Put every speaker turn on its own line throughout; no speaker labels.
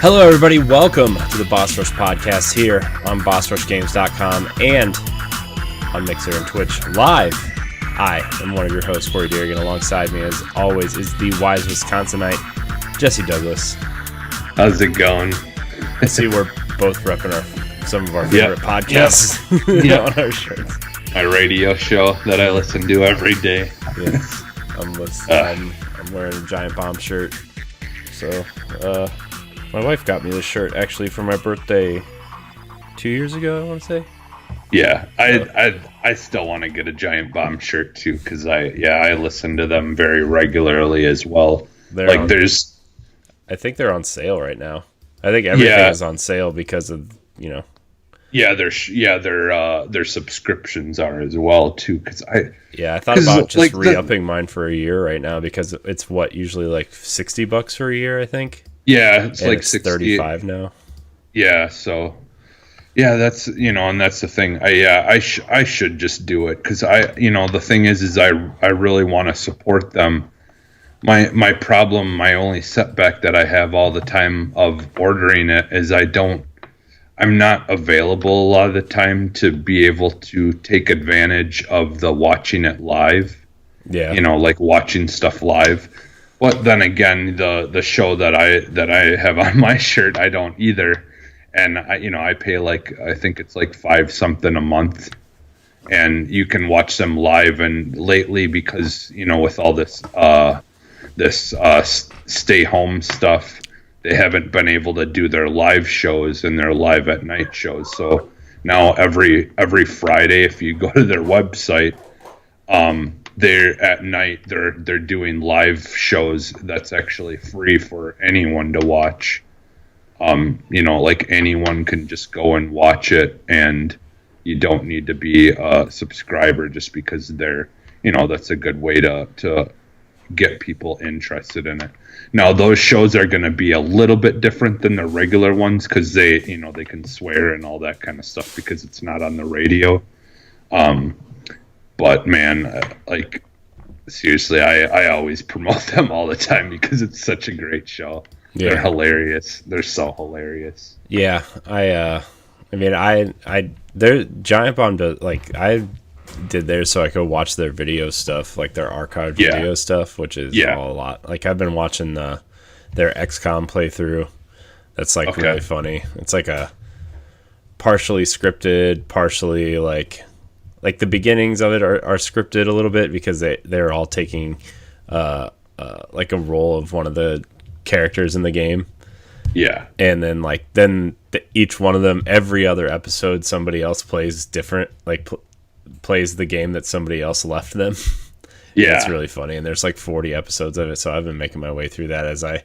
Hello, everybody. Welcome to the Boss Rush Podcast here on BossRushGames.com and on Mixer and Twitch live. I am one of your hosts, Corey DIRRIG, and alongside me, as always, is the wise Wisconsinite, Jesse Douglas.
How's it going?
I see we're both repping some of our favorite podcasts on our shirts.
My radio show that I listen to every day.
Yes, I'm wearing a Giant Bomb shirt. So, my wife got me this shirt actually for my birthday 2 years ago, I want to say.
Yeah, I still want to get a Giant Bomb shirt too because I listen to them very regularly as well. I
think they're on sale right now. I think everything is on sale because of
their subscriptions are as well too. I
thought about just re-upping mine for a year right now because it's usually like $60 for a year, I think.
Yeah, it's
and
like
it's
60,
35 now.
Yeah, so that's and that's the thing. I should just do it because the thing is I really want to support them. My problem, my only setback that I have all the time of ordering it is I'm not available a lot of the time to be able to take advantage of the watching it live. Yeah. Like watching stuff live. But then again, the show that I have on my shirt, I don't either. And I pay I think it's like $5 something a month. And you can watch them live. And lately, because, with all this stay home stuff, they haven't been able to do their live shows and their live at night shows. So now every Friday, if you go to their website, they're at night. They're doing live shows that's actually free for anyone to watch. Anyone can just go and watch it, and you don't need to be a subscriber just because they're that's a good way to get people interested in it. Now those shows are going to be a little bit different than the regular ones because they can swear and all that kind of stuff because it's not on the radio. But man, seriously, I always promote them all the time because it's such a great show. Yeah. They're hilarious. They're so hilarious.
Yeah, they're Giant Bomb I did theirs so I could watch their video stuff, like their archived video stuff, which is all a lot. I've been watching their XCOM playthrough. That's really funny. It's like a partially scripted, partially like the beginnings of it are scripted a little bit because they're all taking a role of one of the characters in the game.
Yeah. And
then each one of them, every other episode, somebody else plays different, plays the game that somebody else left them. Yeah. It's really funny. And there's 40 episodes of it. So I've been making my way through that as I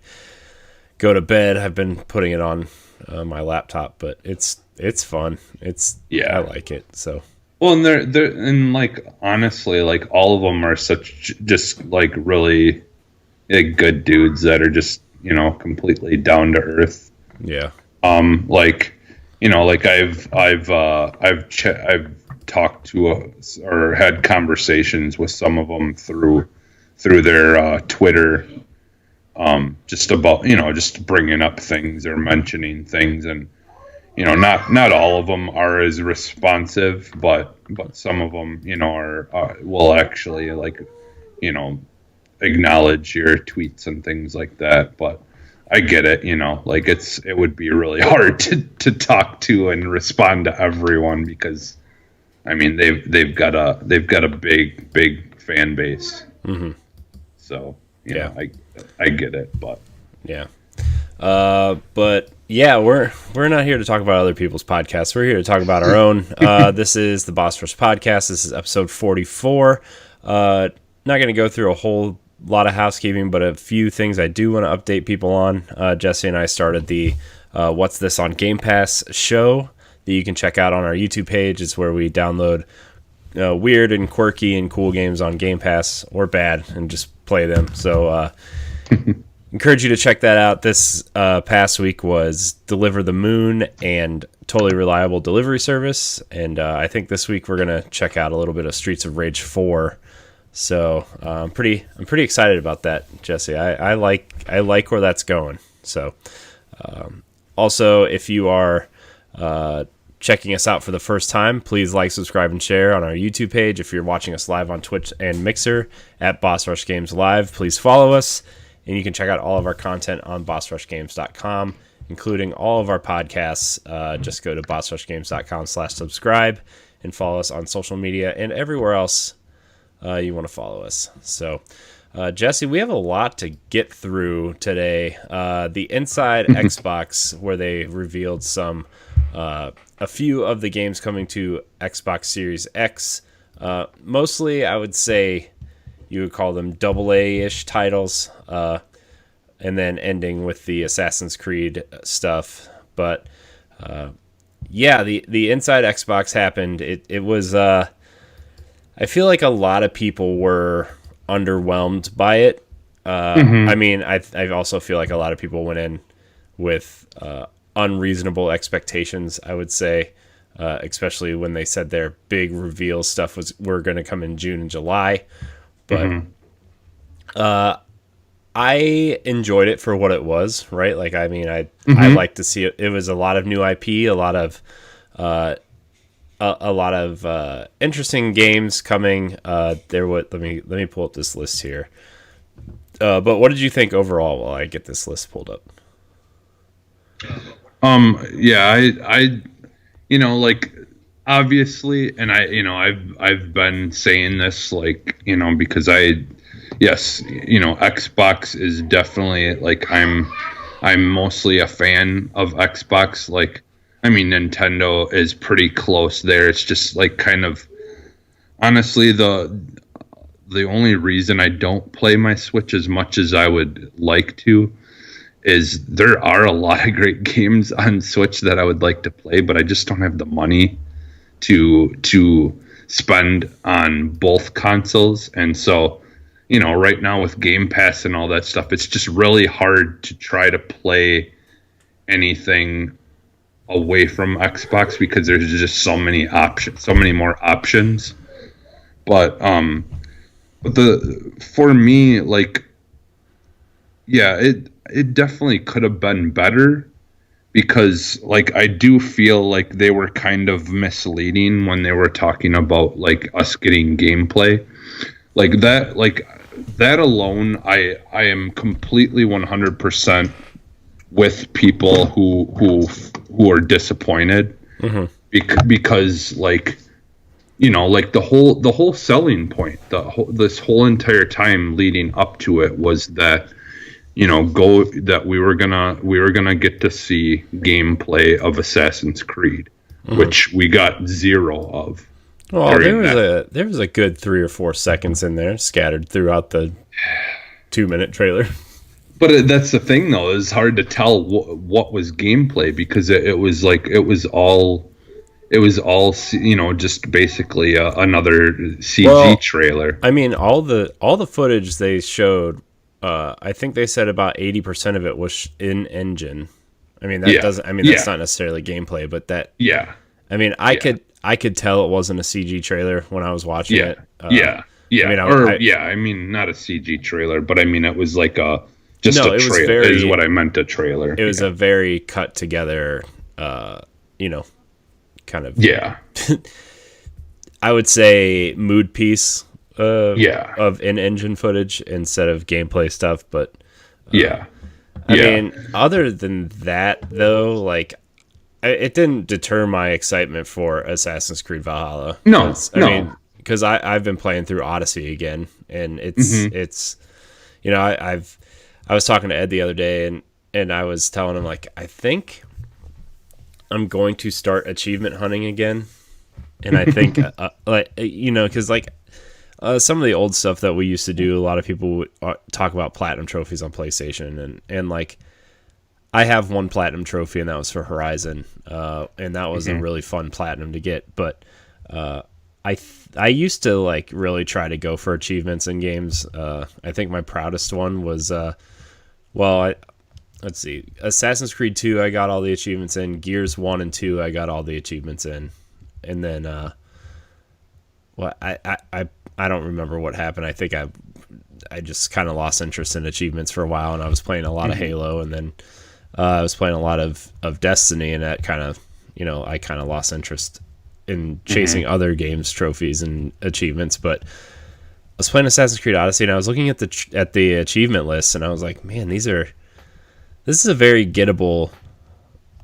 go to bed. I've been putting it on my laptop, but it's fun. I like it. So.
Well, and they're honestly, all of them are just really good dudes that are just, completely down to earth.
Yeah.
I've talked to or had conversations with some of them through their Twitter, just about, just bringing up things or mentioning things. And, not all of them are as responsive, but some of them, will actually acknowledge your tweets and things like that. But I get it, it would be really hard to talk to and respond to everyone because they've got a big fan base. Mm-hmm. So I get it, but
yeah. But yeah, we're not here to talk about other people's podcasts. We're here to talk about our own. This is the Boss Rush Podcast. This is episode 44. Not going to go through a whole lot of housekeeping, but a few things I do want to update people on. Jesse and I started the What's This on Game Pass show that you can check out on our YouTube page. It's where we download weird and quirky and cool games on Game Pass, or bad, and just play them. So encourage you to check that out. This past week was Deliver the Moon and Totally Reliable Delivery Service, and I think this week we're going to check out a little bit of Streets of Rage 4. So I'm pretty excited about that, Jesse. I like where that's going. So Also, if you are checking us out for the first time, please like, subscribe, and share on our YouTube page. If you're watching us live on Twitch and Mixer at Boss Rush Games Live, please follow us. And you can check out all of our content on bossrushgames.com, including all of our podcasts. Just go to bossrushgames.com/subscribe and follow us on social media and everywhere else you want to follow us. So, Jesse, we have a lot to get through today. The Inside Xbox, where they revealed a few of the games coming to Xbox Series X. Mostly, I would say you would call them AA-ish titles, and then ending with the Assassin's Creed stuff. But yeah, the Inside Xbox happened. It was I feel like a lot of people were underwhelmed by it. I mean, I also feel like a lot of people went in with unreasonable expectations, I would say, especially when they said their big reveal stuff were going to come in June and July. But I enjoyed it for what it was, right? Like, I mean, I like to see it. It was a lot of new IP, a lot of interesting games coming. Let me pull up this list here. But what did you think overall while I get this list pulled up?
Yeah, I like, obviously, and I've been saying this, like, because Xbox is definitely, like, I'm mostly a fan of Xbox. Like, I mean, Nintendo is pretty close there. It's just, like, kind of, honestly, the only reason I don't play my Switch as much as I would like to is there are a lot of great games on Switch that I would like to play, but I just don't have the money to spend on both consoles. And so, right now with Game Pass and all that stuff, it's just really hard to try to play anything away from Xbox because there's just so many more options. But for me, like, yeah, it definitely could have been better, because, like, I do feel like they were kind of misleading when they were talking about, like, us getting gameplay like that alone. I am completely 100% with people who are disappointed, because, like, like the whole selling point, this whole entire time leading up to it was that that we were gonna get to see gameplay of Assassin's Creed, which we got zero of.
Well, there was a good 3 or 4 seconds in there scattered throughout the 2-minute trailer.
But that's the thing, though, it's hard to tell what was gameplay, because it was all just basically another CG trailer.
I mean, all the footage they showed, I think they said about 80% of it was in engine. I mean, that's not necessarily gameplay, but that. Yeah. I mean, I could tell it wasn't a CG trailer when I was watching it.
Yeah. I mean, not a CG trailer, but I mean, it was like a trailer. Is what I meant, a trailer.
It was a very cut together, kind of.
Yeah.
I would say mood piece. Of in-engine footage instead of gameplay stuff, but I mean, other than that, though, like, it didn't deter my excitement for Assassin's Creed Valhalla.
No,
I mean, because I've been playing through Odyssey again, and it's I was talking to Ed the other day, and I was telling him, like, I think I'm going to start achievement hunting again, and I think because, like, some of the old stuff that we used to do, a lot of people would talk about platinum trophies on PlayStation, and like, I have one platinum trophy, and that was for Horizon, and that was a really fun platinum to get. But I used to, like, really try to go for achievements in games. I think my proudest one was let's see, Assassin's Creed 2. I got all the achievements in. Gears 1 and 2. I got all the achievements in, and then I don't remember what happened. I think I just kind of lost interest in achievements for a while, and I was playing a lot of Halo, and then I was playing a lot of Destiny, and that kind of, I kind of lost interest in chasing other games, trophies, and achievements. But I was playing Assassin's Creed Odyssey, and I was looking at the achievement list, and I was like, man, this is a very gettable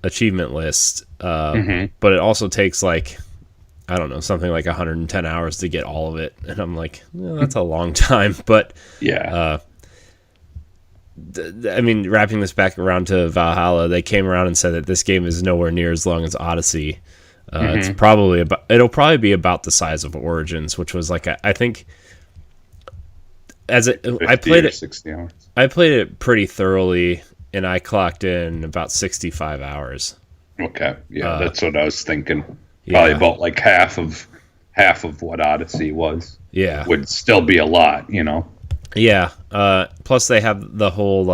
achievement list. But it also takes like, I don't know, something like 110 hours to get all of it. And I'm like, that's a long time. But
Yeah.
I mean, wrapping this back around to Valhalla, they came around and said that this game is nowhere near as long as Odyssey. It'll probably be about the size of Origins, which was like, I think, I played it
60 hours.
I played it pretty thoroughly, and I clocked in about 65 hours.
Okay. Yeah, that's what I was thinking. Probably about like half of what Odyssey was.
Yeah.
Would still be a lot,
Yeah. Plus they have the whole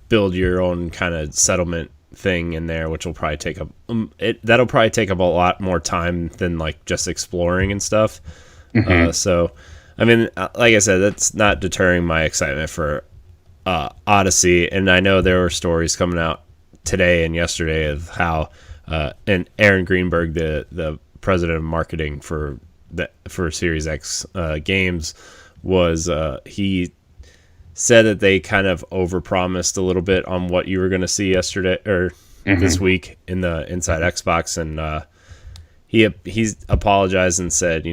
build your own kind of settlement thing in there, which will probably take up that'll probably take up a lot more time than like just exploring and stuff. So, I mean, like I said, that's not deterring my excitement for Odyssey. And I know there were stories coming out today and yesterday of how and Aaron Greenberg, the president of marketing for Series X games, was he said that they kind of overpromised a little bit on what you were going to see yesterday or this week in the Inside Xbox, and he's apologized and said,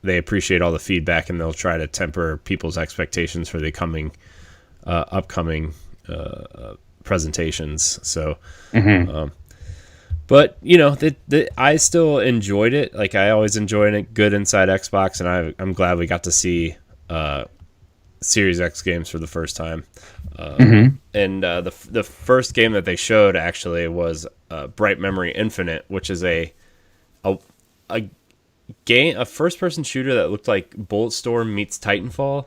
they appreciate all the feedback and they'll try to temper people's expectations for the upcoming presentations. So, but I still enjoyed it. Like I always enjoyed a good Inside Xbox, and I'm glad we got to see Series X games for the first time. And the first game that they showed actually was Bright Memory Infinite, which is a first person shooter that looked like Bulletstorm meets Titanfall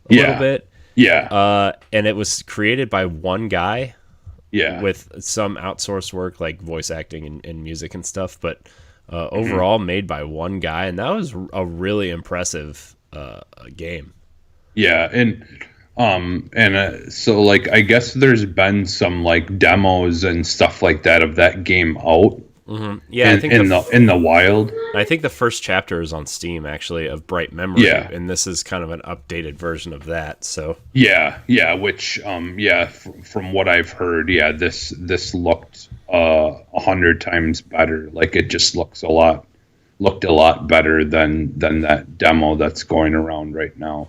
a little bit.
Yeah.
And it was created by one guy.
Yeah.
With some outsourced work like voice acting and music and stuff, but overall made by one guy, and that was a really impressive game. Yeah,
so like I guess there's been some like demos and stuff like that of that game out.
Yeah, I think
in the wild.
I think the first chapter is on Steam actually of Bright Memory,
yeah,
and this is kind of an updated version of that. So
yeah, which from what I've heard, this looked 100 times better. Like it just looked a lot better than that demo that's going around right now.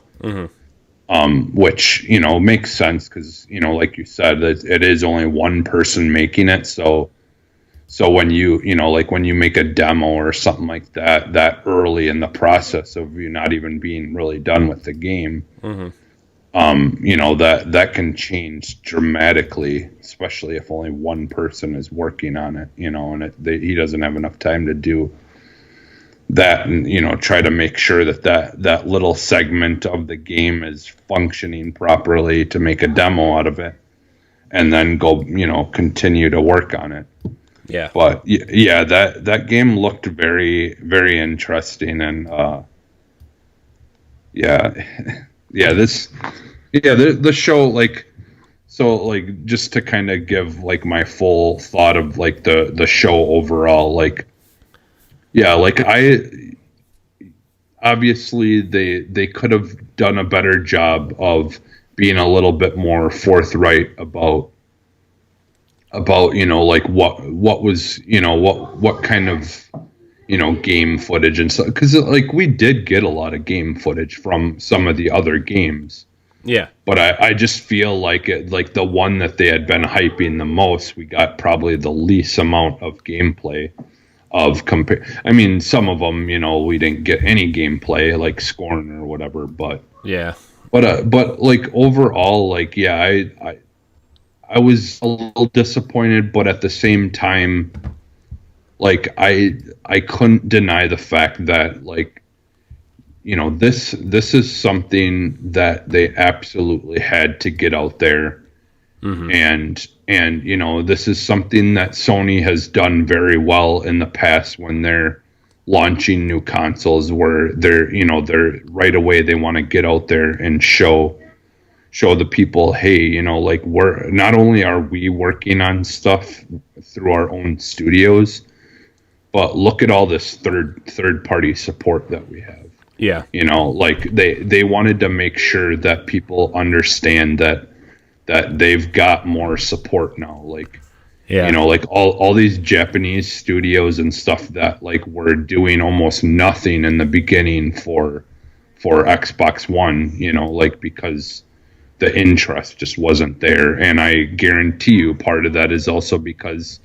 Which makes sense because like you said, it is only one person making it, so when you when you make a demo or something like that early in the process of you not even being really done with the game, that can change dramatically, especially if only one person is working on it, and he doesn't have enough time to do that and try to make sure that little segment of the game is functioning properly to make a demo out of it, and then go continue to work on it.
Yeah,
but yeah, that game looked very, very interesting, and the show, like just to kind of give like my full thought of like the show overall, like I obviously they could have done a better job of being a little bit more forthright about like what was what kind of game footage and stuff, because like we did get a lot of game footage from some of the other games, but I just feel like the one that they had been hyping the most, we got probably the least amount of gameplay of I mean, some of them we didn't get any gameplay, like Scorn or whatever, but like overall, like I was a little disappointed, but at the same time, like I couldn't deny the fact that like this is something that they absolutely had to get out there, and this is something that Sony has done very well in the past when they're launching new consoles, where they're right away they want to get out there and show show the people, hey, you know, like we're not only are we working on stuff through our own studios, but look at all this third party support that we have.
Yeah.
You know, like they wanted to make sure that people understand that they've got more support now. Like, you know, like all these Japanese studios and stuff that like were doing almost nothing in the beginning for Xbox One, you know, like because the interest just wasn't there. And I guarantee you part of that is also because,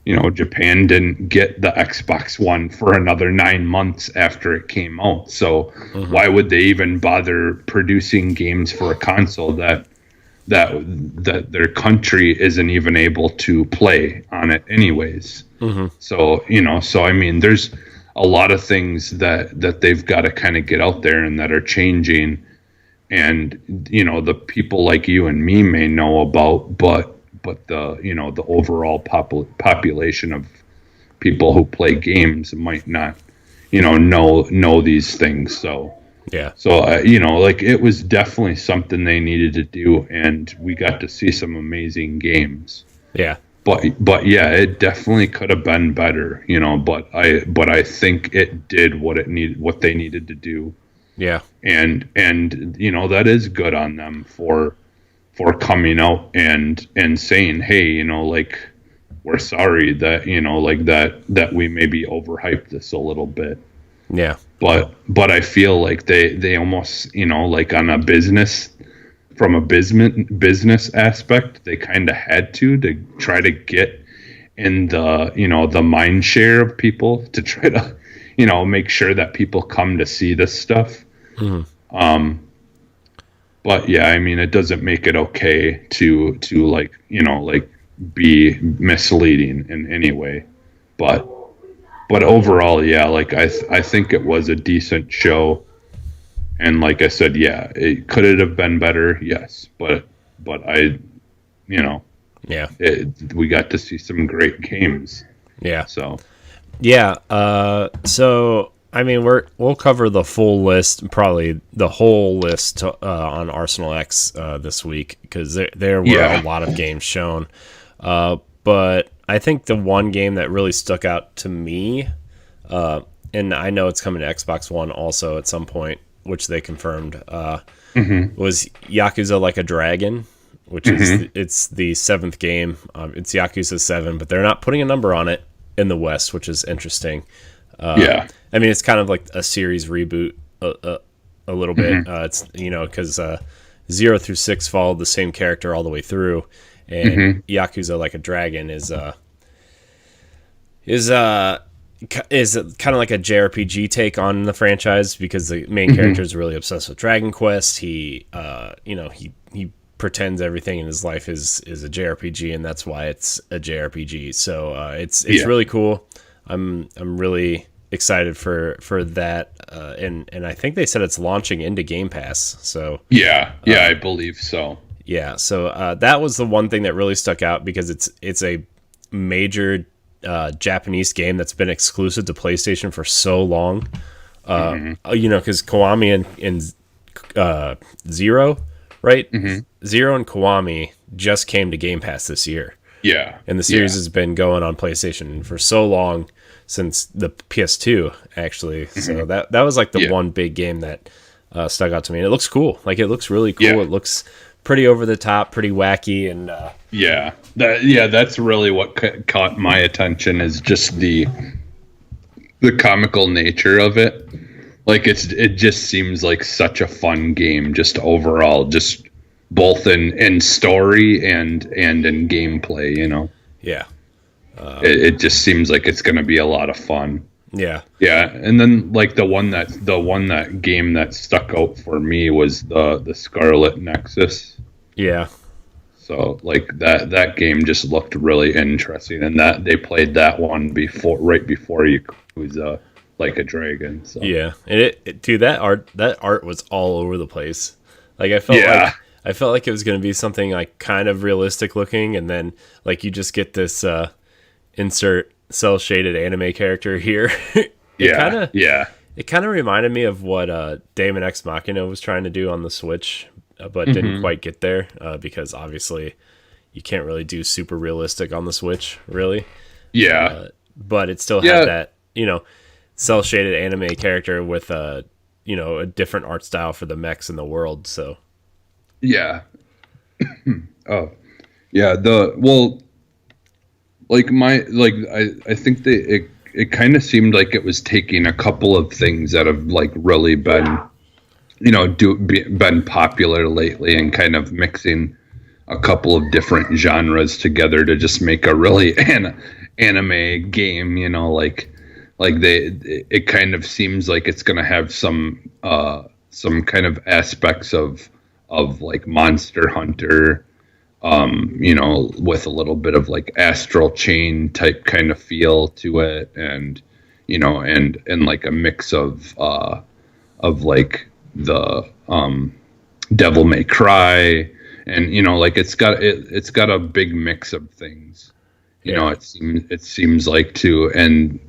you know, Japan didn't get the Xbox One for another 9 months after it came out. So why would they even bother producing games for a console that their country isn't even able to play on it anyways? So, you know, so I mean, there's a lot of things that they've got to kind of get out there and that are changing. And, you know, the people like you and me may know about, but the, you know, the overall population of people who play games might not, you know these things. So, you know, like it was definitely something they needed to do, and we got to see some amazing games.
Yeah.
But yeah, it definitely could have been better, you know, but I think it did what they needed to do.
Yeah.
And you know, that is good on them for coming out and saying, hey, you know, like we're sorry that, you know, like that we maybe overhyped this a little bit.
Yeah.
But I feel like they almost, you know, like on a business aspect, they kind of had to try to get in the, you know, the mind share of people to try to, you know, make sure that people come to see this stuff. But yeah, I mean, it doesn't make it okay to like, you know, like be misleading in any way. But overall, yeah, like I think it was a decent show. And like I said, yeah, could it have been better? Yes, but I, you know,
yeah,
we got to see some great games.
Yeah.
So,
yeah. So I mean, we'll cover the full list, probably the whole list on Arsenal X this week, because there were a lot of games shown. But I think the one game that really stuck out to me, and I know it's coming to Xbox One also at some point, which they confirmed, was Yakuza Like a Dragon, which is it's the 7th game. It's Yakuza 7, but they're not putting a number on it in the West, which is interesting. I mean, it's kind of like a series reboot a little bit. It's, you know, because 0 through 6 followed the same character all the way through, and Yakuza Like a Dragon is kind of like a JRPG take on the franchise, because the main character is really obsessed with Dragon Quest. He, you know, he pretends everything in his life is a JRPG, and that's why it's a JRPG. So it's really cool. I'm really excited for that, and I think they said it's launching into Game Pass. So I believe so. Yeah, so that was the one thing that really stuck out, because it's a major Japanese game that's been exclusive to PlayStation for so long. You know, because Kiwami and Zero, right? Zero and Kiwami just came to Game Pass this year. Yeah, and the series has been going on PlayStation for so long, since the PS2 actually. So that was like the one big game that stuck out to me. And it looks cool. Like, it looks really cool. It looks pretty over the top, pretty wacky, and that's really what caught my attention, is just the comical nature of it. Like, it just seems like such a fun game, just overall, just both in story and in gameplay, you know. It just seems like it's going to be a lot of fun. And then like the one game that stuck out for me was the Scarlet Nexus. So like that game just looked really interesting, and that they played that one right before Yakuza Like a Dragon. So and it dude, that art was all over the place. Like, I felt like it was going to be something like kind of realistic looking, and then like you just get this insert cell shaded anime character here. It kind of reminded me of what Daemon X Machina was trying to do on the Switch but didn't quite get there because obviously you can't really do super realistic on the Switch, really.
Yeah.
But it still had that, cell shaded anime character with a different art style for the mechs in the world. So
yeah. Oh yeah. I think it kind of seemed like it was taking a couple of things that have like really been been popular lately and kind of mixing a couple of different genres together to just make a really anime game. It kind of seems like it's going to have some kind of aspects of like Monster Hunter, with a little bit of like Astral Chain type kind of feel to it, and and like a mix of like the Devil May Cry, and it's got a big mix of things. It seems like too, and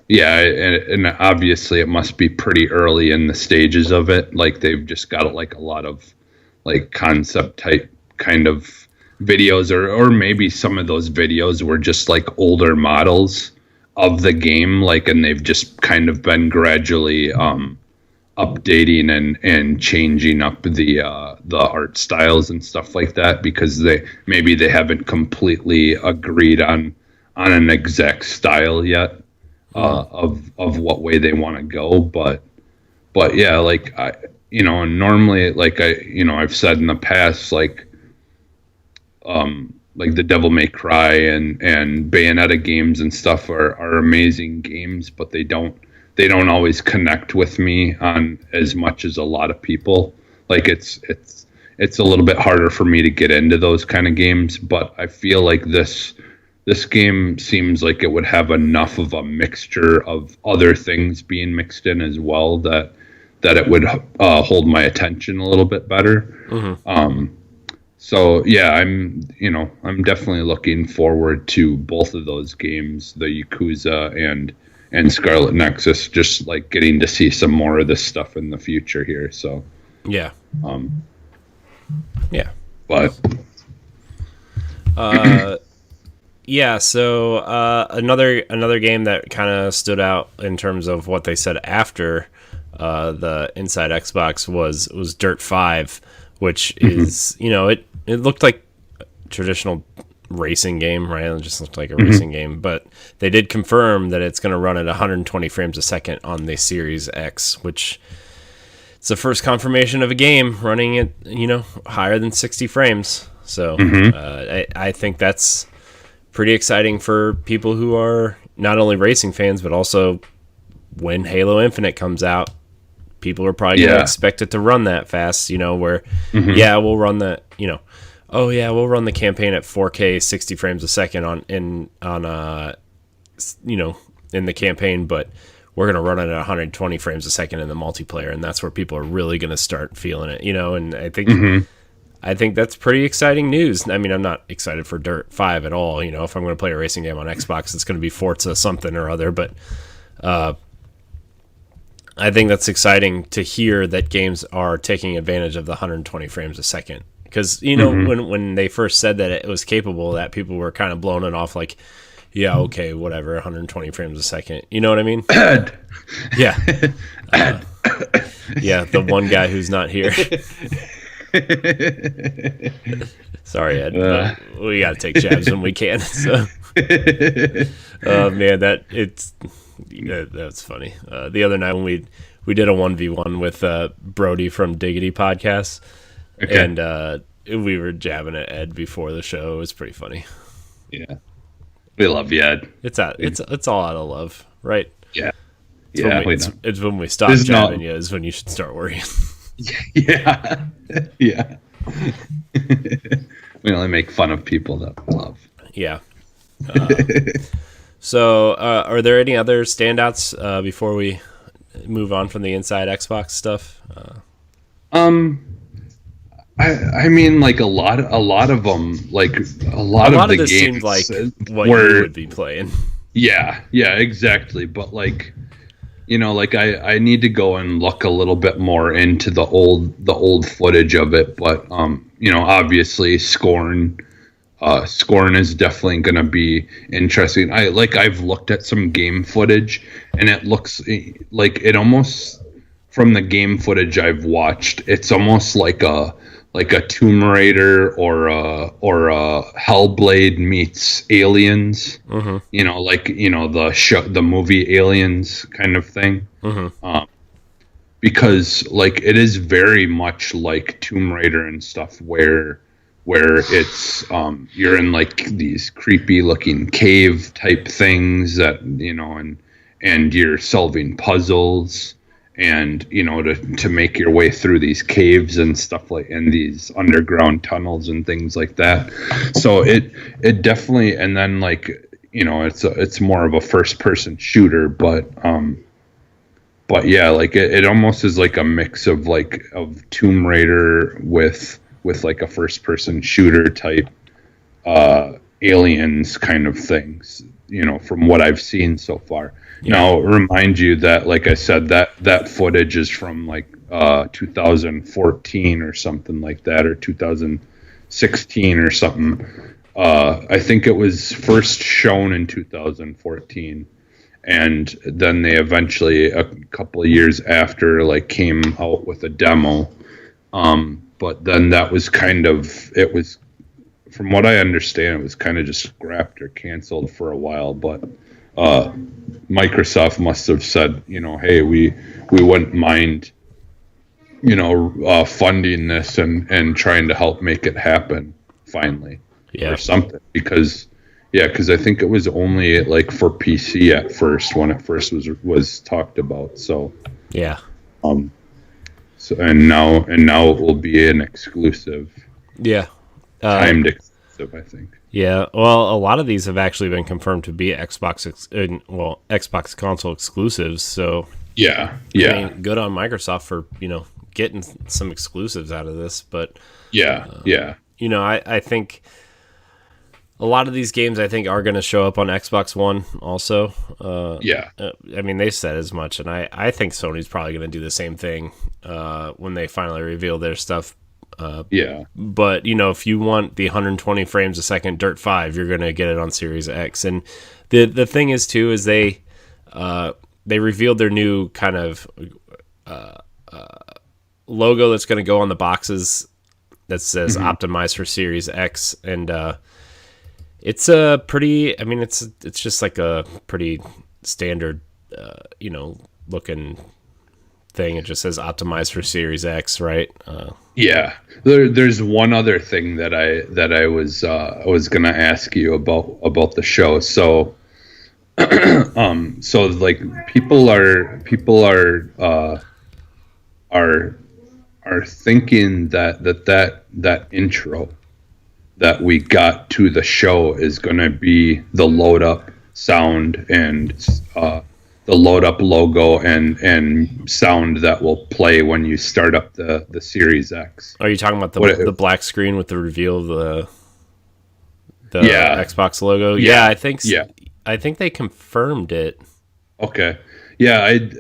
yeah, and obviously it must be pretty early in the stages of it. Like they've just got like a lot of like concept type kind of videos, or maybe some of those videos were just like older models of the game, like, and they've just kind of been gradually updating and changing up the art styles and stuff like that, because they haven't completely agreed on an exact style yet of what way they want to go. But yeah, like and normally, like I've said in the past, like the Devil May Cry and Bayonetta games and stuff are amazing games, but they don't always connect with me on as much as a lot of people. Like it's a little bit harder for me to get into those kind of games, but I feel like this game seems like it would have enough of a mixture of other things being mixed in as well that it would hold my attention a little bit better. So yeah, I'm definitely looking forward to both of those games, the Yakuza and Scarlet Nexus, just like getting to see some more of this stuff in the future here. So
yeah.
But
yeah, so another game that kind of stood out in terms of what they said after the Inside Xbox was Dirt 5, which is, it looked like a traditional racing game, right? It just looked like a racing game, but they did confirm that it's going to run at 120 frames a second on the Series X, which it's the first confirmation of a game running at, higher than 60 frames. So I think that's pretty exciting for people who are not only racing fans, but also when Halo Infinite comes out, people are probably going to expect it to run that fast, where, we'll run that, we'll run the campaign at 4K 60 frames a second in the campaign, but we're going to run it at 120 frames a second in the multiplayer, and that's where people are really going to start feeling it, and I think that's pretty exciting news. I mean, I'm not excited for Dirt 5 at all. If I'm going to play a racing game on Xbox, it's going to be Forza something or other, but I think that's exciting to hear that games are taking advantage of the 120 frames a second. Because, when they first said that it was capable of that, people were kind of blowing it off like, yeah, okay, whatever, 120 frames a second. You know what I mean?
Ed.
Yeah. Yeah, the one guy who's not here. Sorry, Ed. But we got to take jabs when we can. So. Man, that's funny. The other night when we did a 1v1 with Brody from Diggity Podcast, and we were jabbing at Ed before the show. It was pretty funny.
Yeah, we love you, Ed.
It's all out of love, right?
Yeah,
it's when we stop jabbing you is when you should start worrying.
Yeah. We only make fun of people that we love.
Yeah. So, are there any other standouts before we move on from the Inside Xbox stuff?
I mean, like a lot of them, like a lot of the
this
games
seemed like what you would be playing.
Yeah, exactly. But like like I need to go and look a little bit more into the old footage of it, but obviously Scorn is definitely going to be interesting. I've looked at some game footage, and it looks like it almost, from the game footage I've watched, it's almost like a Tomb Raider or a Hellblade meets Aliens.
Mm-hmm.
The movie Aliens kind of thing.
Mm-hmm.
Because like it is very much like Tomb Raider and stuff where it's you're in like these creepy looking cave type things that and you're solving puzzles and to make your way through these caves and stuff, like in these underground tunnels and things like that. So it definitely, and then like it's more of a first person shooter, but yeah, like it almost is like a mix of Tomb Raider with like a first person shooter type Aliens kind of things, from what I've seen so far. Yeah. Now, remind you that, like I said, that footage is from like 2014 or something like that, or 2016 or something. I think it was first shown in 2014. And then they eventually, a couple of years after, like came out with a demo. But then that was it was, from what I understand, it was kind of just scrapped or canceled for a while. But Microsoft must have said, hey, we wouldn't mind, funding this and trying to help make it happen finally, or something. Because I think it was only like for PC at first when it first was talked about. So
yeah.
So and now it will be an exclusive.
Yeah.
Timed exclusive, I think.
Yeah. Well, a lot of these have actually been confirmed to be Xbox console exclusives. So
yeah.
I mean, good on Microsoft for getting some exclusives out of this. But I think a lot of these games, I think, are going to show up on Xbox One also. I mean, they said as much, and I think Sony's probably going to do the same thing when they finally reveal their stuff. But, if you want the 120 frames a second Dirt 5, you're going to get it on Series X. And the thing is, too, is they revealed their new kind of logo that's going to go on the boxes that says optimized for Series X. And it's a pretty, I mean, it's just like a pretty standard, looking thing. It just says optimized for Series X, right?
There's one other thing that I was gonna ask you about the show. So, so like people are thinking that intro that we got to the show is going to be the load up sound and the load up logo and sound that will play when you start up the Series X.
Are you talking about the black screen with the reveal of the Xbox logo? Yeah, I think I think they confirmed it. Okay.
Yeah, I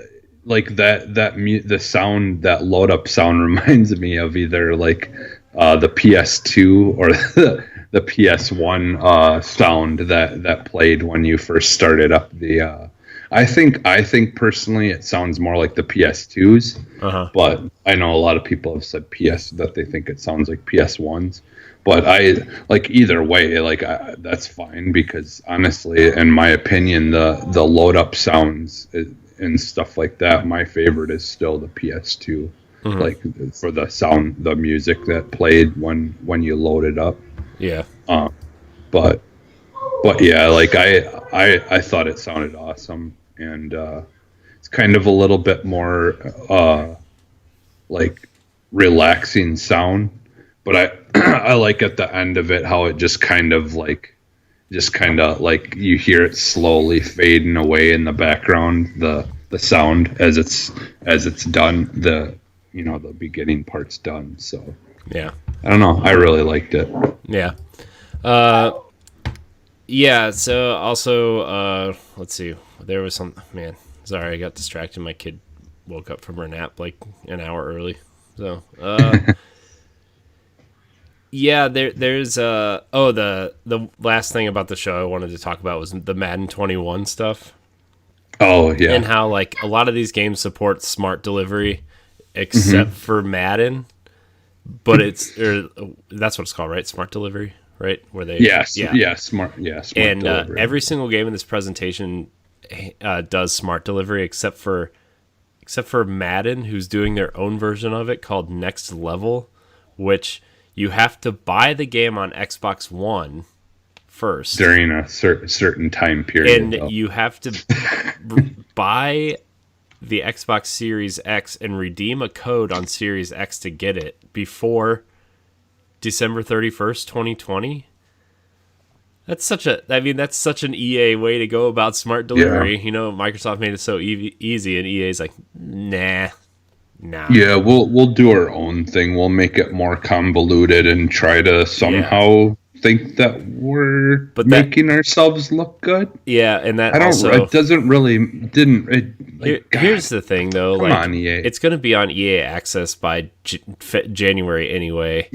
like the sound, that load up sound reminds me of either like the PS2 or the PS1 sound that played when you first started up the. I think personally it sounds more like the PS2s, but I know a lot of people have said that they think it sounds like PS1s. But I like either way, that's fine, because honestly, in my opinion, the load up sounds and stuff like that, my favorite is still the PS2. Like for the sound, the music that played when you load it up.
Yeah.
But yeah, like I thought it sounded awesome, and it's kind of a little bit more like relaxing sound. But I like at the end of it how it just kind of like you hear it slowly fading away in the background, the sound as it's done, the beginning part's done. So
yeah,
I don't know, I really liked it.
So also let's see, there was Sorry, I got distracted. My kid woke up from her nap like an hour early. So, yeah, there's the last thing about the show I wanted to talk about was the Madden 21 stuff.
Oh yeah.
And how like a lot of these games support smart delivery except for Madden, but that's what it's called, right? Smart delivery, right? Where they
smart
and
delivery.
Every single game in this presentation does smart delivery except for Madden, who's doing their own version of it called Next Level, which you have to buy the game on Xbox One first
during a certain time period,
and you have to buy the Xbox Series X and redeem a code on Series X to get it before December 31st, 2020. That's such an EA way to go about smart delivery. You know, Microsoft made it so easy, and EA's like, nah.
Yeah, we'll do our own thing. We'll make it more convoluted and try to somehow think that we're making ourselves look good.
Yeah, and that here's the thing, though.
Come on, EA.
It's going to be on EA Access by January anyway.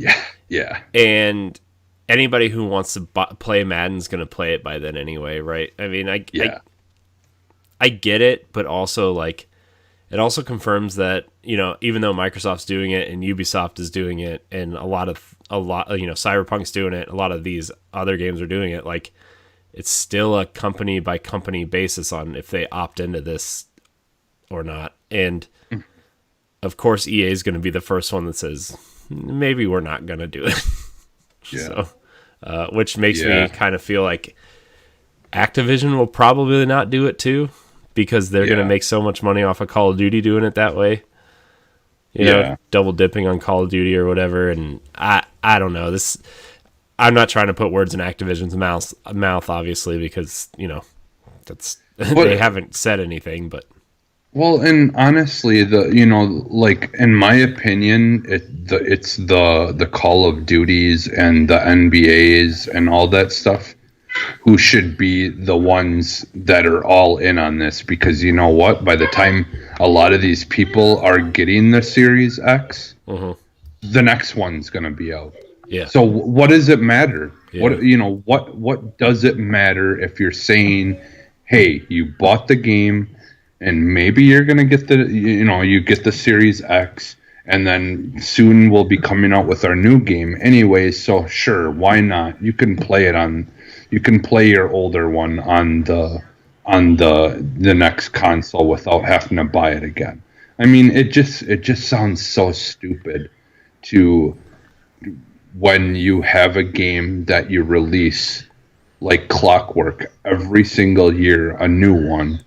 Yeah.
And anybody who wants to play Madden's going to play it by then anyway, right? I mean, I get it, but also like it also confirms that, you know, even though Microsoft's doing it and Ubisoft is doing it and a lot Cyberpunk's doing it, a lot of these other games are doing it, like it's still a company by company basis on if they opt into this or not. And of course EA is going to be the first one that says maybe we're not going to do it. So, which makes me kind of feel like Activision will probably not do it too, because they're going to make so much money off of Call of Duty doing it that way. You know, double dipping on Call of Duty or whatever. And I don't know. I'm not trying to put words in Activision's mouth, obviously, because, you know, they haven't said anything, but.
Well, and honestly, like in my opinion, it's the Call of Duties and the NBAs and all that stuff who should be the ones that are all in on this, because you know what? By the time a lot of these people are getting the Series X, the next one's going to be out.
Yeah.
So what does it matter?
Yeah.
What does it matter if you're saying, hey, you bought the game and maybe you're going to get you get the Series X, and then soon we'll be coming out with our new game anyway, so sure, why not? You can play your older one on the next console without having to buy it again. I mean, it just sounds so stupid to when you have a game that you release like clockwork every single year, a new one.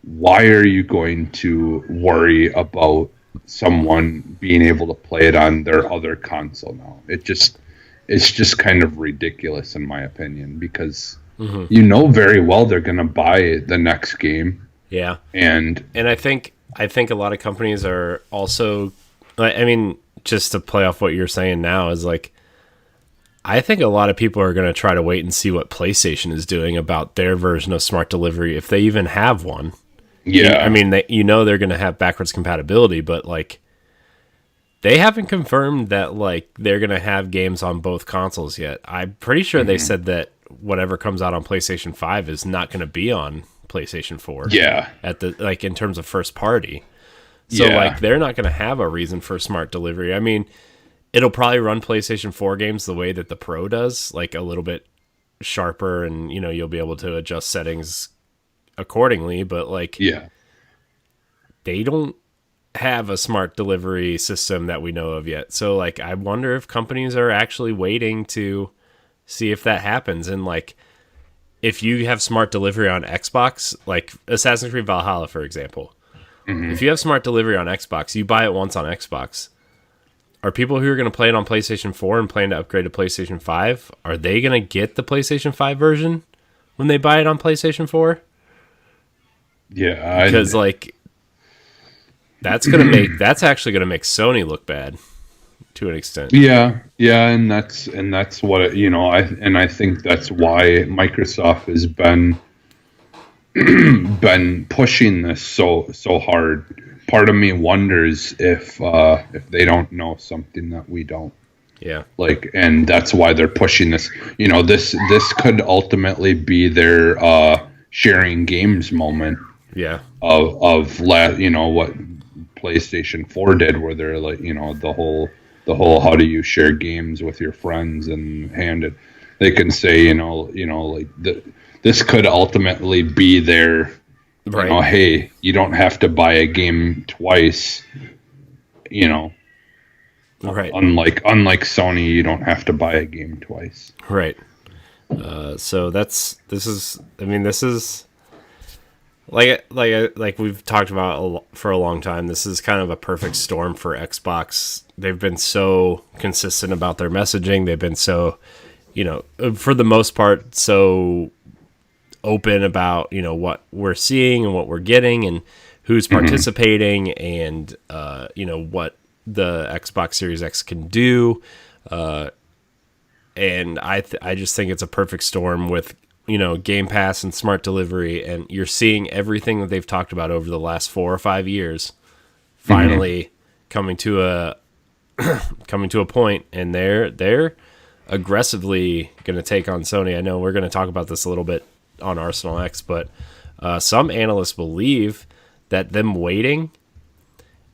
Why are you going to worry about someone being able to play it on their other console now? It's just kind of ridiculous in my opinion, because you know very well they're going to buy the next game.
Yeah.
And
I think a lot of companies are also, I mean, just to play off what you're saying now is like, I think a lot of people are going to try to wait and see what PlayStation is doing about their version of smart delivery, if they even have one.
Yeah.
I mean, they're going to have backwards compatibility, but like they haven't confirmed that like they're going to have games on both consoles yet. I'm pretty sure they said that whatever comes out on PlayStation 5 is not going to be on PlayStation 4.
Yeah.
At the like in terms of first party. So like they're not going to have a reason for smart delivery. I mean, it'll probably run PlayStation 4 games the way that the Pro does, like a little bit sharper, and you know, you'll be able to adjust settings accordingly, but like they don't have a smart delivery system that we know of yet. So like I wonder if companies are actually waiting to see if that happens. And like if you have smart delivery on Xbox, like Assassin's Creed Valhalla for example, if you have smart delivery on Xbox, you buy it once on Xbox. Are people who are going to play it on PlayStation 4 and plan to upgrade to PlayStation 5, are they going to get the PlayStation 5 version when they buy it on PlayStation 4?
Yeah,
because like that's actually gonna make Sony look bad to an extent.
Yeah, and that's what I think that's why Microsoft has been been pushing this so hard. Part of me wonders if they don't know something that we don't.
Yeah.
Like, and that's why they're pushing this. You know, this could ultimately be their sharing games moment.
Yeah.
You know, what PlayStation 4 did, where they're like, you know, the whole how do you share games with your friends and hand it. They can say, you know, like this could ultimately be their,
right.
You know, hey, you don't have to buy a game twice, you know.
Right.
Unlike Sony, you don't have to buy a game twice.
Right. So this is like we've talked about for a long time. This is kind of a perfect storm for Xbox. They've been so consistent about their messaging. They've been so, you know, for the most part, so open about, you know, what we're seeing and what we're getting and who's participating and, you know, what the Xbox Series X can do. And I just think it's a perfect storm with, you know, Game Pass and smart delivery, and you're seeing everything that they've talked about over the last 4 or 5 years finally coming to a point, and they're aggressively going to take on Sony. I know we're going to talk about this a little bit on Arsenal X, but some analysts believe that them waiting,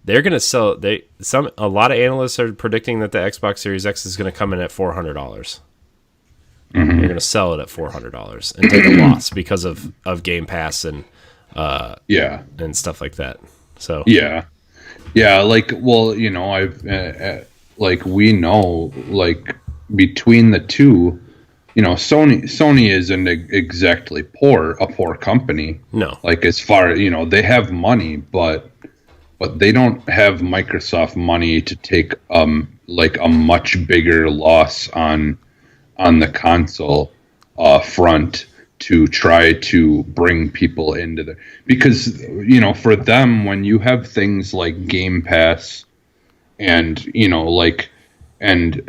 they're going to sell. A lot of analysts are predicting that the Xbox Series X is going to come in at $400. They're going to sell it at $400 and take a loss because of Game Pass and and stuff like that. So
yeah, like, well, you know, I've like, we know, like, between the two, you know, Sony isn't exactly a poor company.
No,
like, as far, you know, they have money, but they don't have Microsoft money to take like a much bigger loss on the console front to try to bring people into the, because, you know, for them, when you have things like Game Pass and, you know, like, and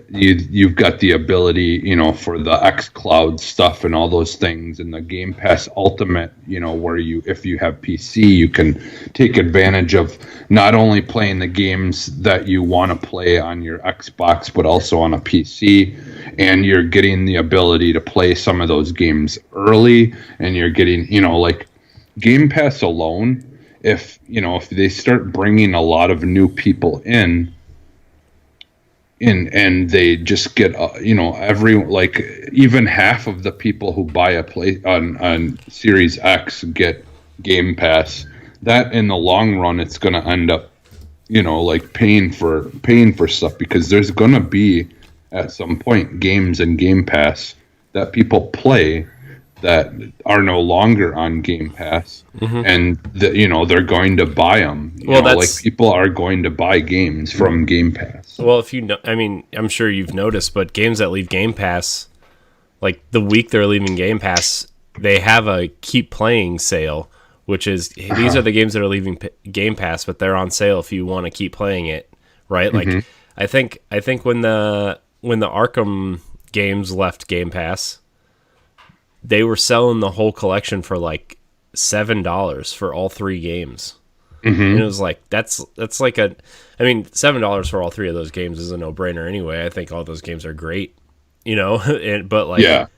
you've got the ability, you know, for the xCloud stuff and all those things, and the Game Pass Ultimate, you know, where if you have PC, you can take advantage of not only playing the games that you want to play on your Xbox, but also on a PC, and you're getting the ability to play some of those games early, and you're getting, you know, like, Game Pass alone, if they start bringing a lot of new people in, and they just get, you know, like, even half of the people who buy a play on Series X get Game Pass, that in the long run, it's going to end up, you know, like, paying for stuff, because there's going to be at some point games in Game Pass that people play that are no longer on Game Pass, and you know, they're going to buy them. Like, people are going to buy games from Game Pass.
Well, if you know, I mean, I'm sure you've noticed, but games that leave Game Pass, like the week they're leaving Game Pass, they have a keep playing sale, which is these are the games that are leaving Game Pass, but they're on sale if you want to keep playing it, right? Like, I think when the Arkham games left Game Pass, they were selling the whole collection for like $7 for all 3 games. And it was like, that's like $7 for all 3 of those games is a no-brainer anyway. I think all those games are great, you know, but like,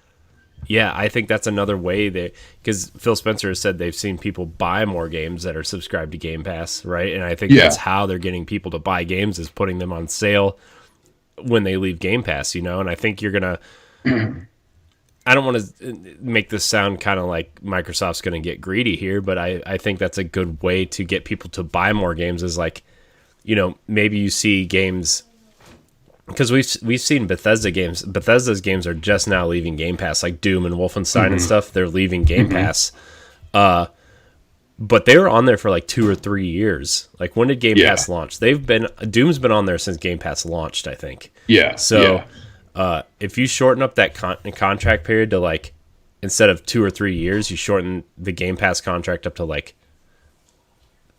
yeah, I think that's another way because Phil Spencer has said they've seen people buy more games that are subscribed to Game Pass, right? And I think that's how they're getting people to buy games, is putting them on sale when they leave Game Pass, you know. And I think you're going to, I don't want to make this sound kind of like Microsoft's going to get greedy here, but I think that's a good way to get people to buy more games, is like, you know, maybe you see games, because we've seen Bethesda's games are just now leaving Game Pass, like Doom and Wolfenstein and stuff. They're leaving Game Pass, but they were on there for like 2 or 3 years. Like, when did Game Pass launch? Doom's been on there since Game Pass launched, I think. If you shorten up that contract period to, like, instead of 2 or 3 years, you shorten the Game Pass contract up to like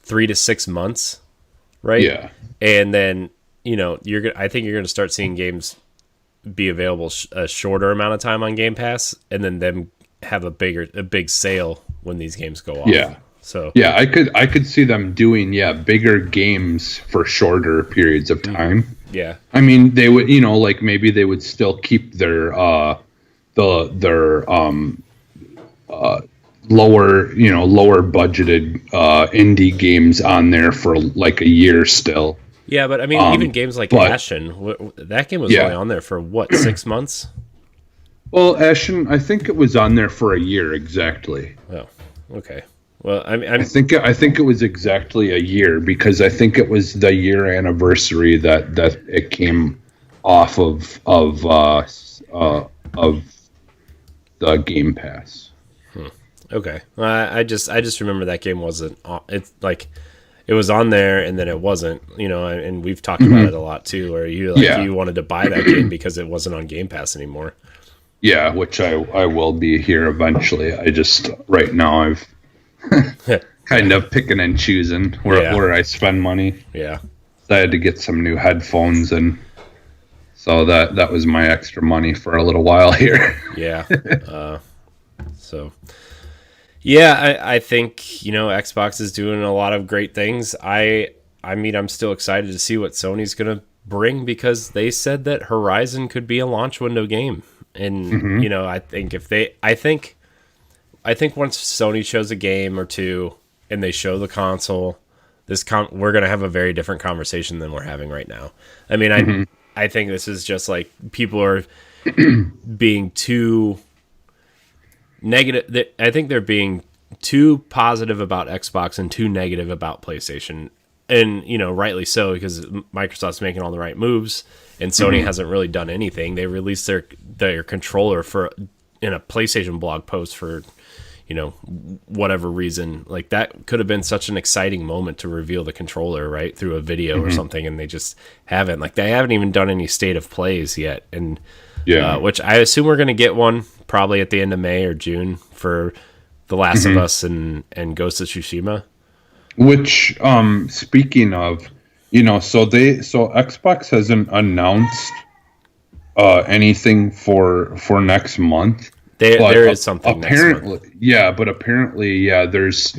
3 to 6 months, right? Yeah. And then, you know, I think you're going to start seeing games be available a shorter amount of time on Game Pass, and then them have a big sale when these games go off.
Yeah.
So
yeah, I could see them doing bigger games for shorter periods of time.
Yeah.
I mean, they would, like maybe they would still keep their lower budgeted indie games on there for like a year still.
Yeah, but I mean, even games like Ashen, that game was only on there for what, 6 months?
Well, Ashen, I think it was on there for a year exactly.
Oh, okay. Well, I mean,
I think it was exactly a year because I think it was the year anniversary that it came off of the Game Pass.
Okay. I just remember that game wasn't. It's like it was on there and then it wasn't. And we've talked about it a lot too, where you wanted to buy that game because it wasn't on Game Pass anymore.
Yeah, which I will be here eventually. I just right now I've kind of picking and choosing where I spend money.
Yeah.
So I had to get some new headphones, and so that was my extra money for a little while here.
Yeah. So, yeah, I think Xbox is doing a lot of great things. I mean, I'm still excited to see what Sony's gonna bring because they said that Horizon could be a launch window game, and I think I think once Sony shows a game or two and they show the console, we're going to have a very different conversation than we're having right now. I mean, I think this is just like people are being too negative. I think they're being too positive about Xbox and too negative about PlayStation. And, rightly so, because Microsoft's making all the right moves and Sony hasn't really done anything. They released their controller in a PlayStation blog post for whatever reason. Like that could have been such an exciting moment to reveal the controller right through a video or something, and they just haven't. Like they haven't even done any state of plays yet, and which I assume we're going to get one probably at the end of May or June for The Last of Us and Ghost of Tsushima.
Which speaking of, so Xbox hasn't announced anything for next month.
There is something
apparently
next month.
Yeah, but apparently there's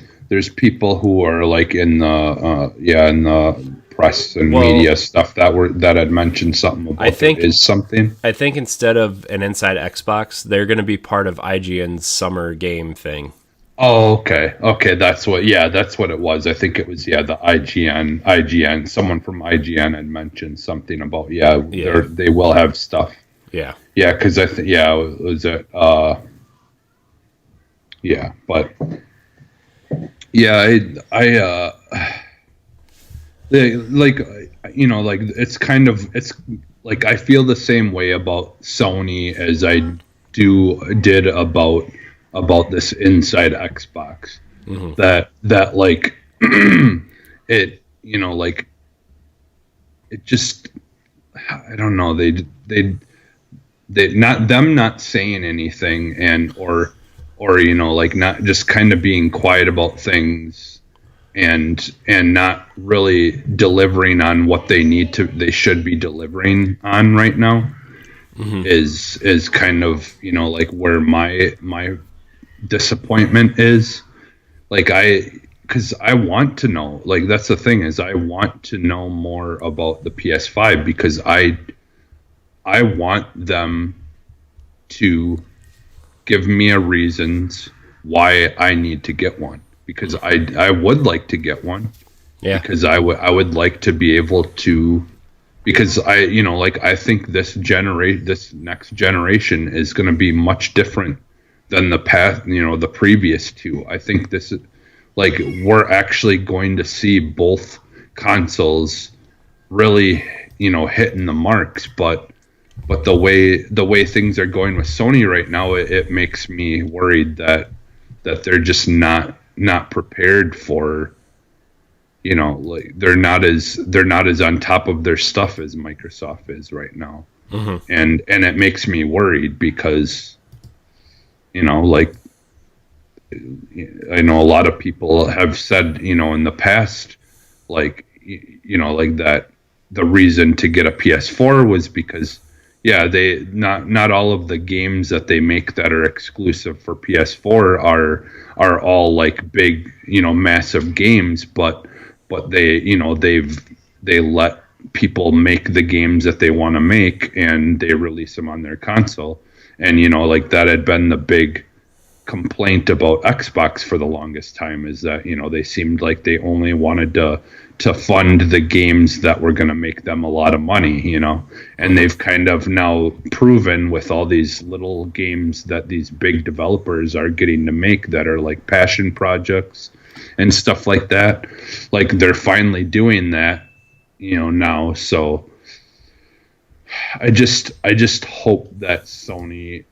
people who are like in the press and media stuff that had mentioned something about something.
I think instead of an Inside Xbox, they're going to be part of IGN's summer game thing.
Oh, okay, that's what it was. I think it was the IGN. Someone from IGN had mentioned something about they will have stuff.
Yeah.
Yeah, because I think it was but it's like I feel the same way about Sony as I did about this Inside Xbox. That like it it just, I don't know, they not saying anything or not just kind of being quiet about things and not really delivering on what they should be delivering on right now is kind of where my disappointment is. Because I want to know, that's the thing, is I want to know more about the PS5 because I want them to give me a reasons why I need to get one, because I would like to get one. Yeah. Because I would like to be able to, because I think this next generation is going to be much different than the past, the previous two. I think this is we're actually going to see both consoles really, hitting the marks, but the way things are going with Sony right now, it makes me worried that they're just not prepared for, they're not as on top of their stuff as Microsoft is right now. And it makes me worried because I know a lot of people have said, in the past, that the reason to get a PS4 was because, yeah, they not all of the games that they make that are exclusive for PS4 are all like big, massive games, but they, they let people make the games that they want to make, and they release them on their console. And like that had been the big complaint about Xbox for the longest time, is that they seemed like they only wanted to fund the games that were going to make them a lot of money, and they've kind of now proven with all these little games that these big developers are getting to make that are like passion projects and stuff like that. Like they're finally doing that, now. So I just hope that Sony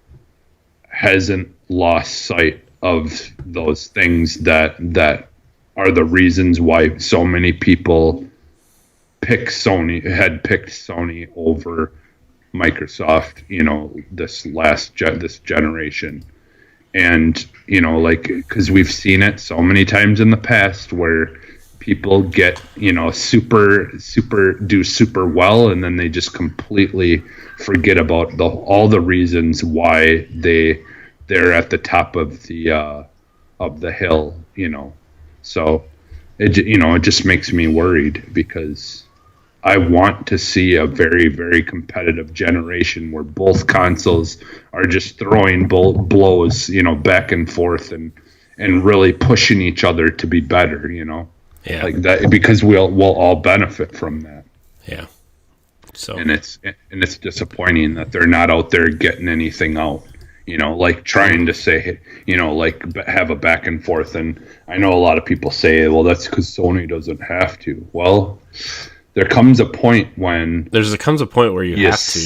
hasn't lost sight of those things that are the reasons why so many people picked Sony over Microsoft, this generation. And, like, because we've seen it so many times in the past where people get, super well, and then they just completely forget about all the reasons why they're at the top of the hill, So it just makes me worried, because I want to see a very, very competitive generation where both consoles are just throwing blows, back and forth, and really pushing each other to be better,
Yeah.
like that, because we'll all benefit from that.
Yeah. So
and it's disappointing that they're not out there getting anything out, like trying to say, like have a back and forth. And I know a lot of people say, well, that's because Sony doesn't have to. Well, there comes a point when
comes a point where you have to.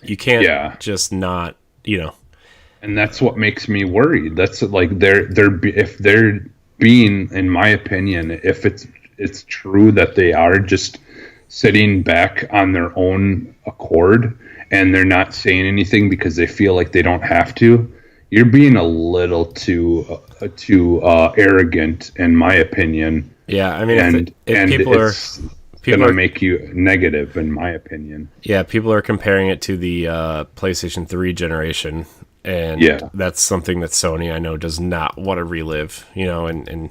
You can't just not,
And that's what makes me worried. That's like if they're being, in my opinion, if it's true that they are just sitting back on their own accord and they're not saying anything because they feel like they don't have to, you're being a little too arrogant, in my opinion.
Yeah, I mean, if people are
going to make you negative, in my opinion.
Yeah, people are comparing it to the PlayStation 3 generation, and that's something that Sony, I know, does not want to relive, and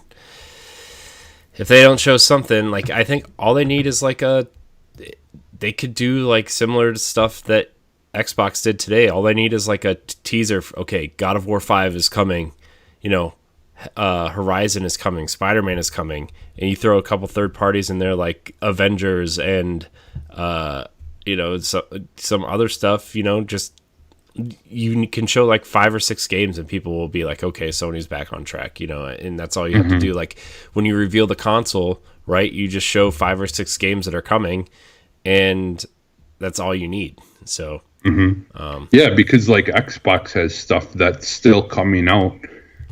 if they don't show something, like, I think all they need is they could do like similar to stuff that Xbox did today. All they need is like a teaser. Okay, God of War 5 is coming, Horizon is coming, Spider-Man is coming, and you throw a couple third parties in there like Avengers and some other stuff, just you can show like 5 or 6 games and people will be like, okay, Sony's back on track, and that's all you have to do. Like when you reveal the console, right, you just show 5 or 6 games that are coming, and that's all you need. So
because like Xbox has stuff that's still coming out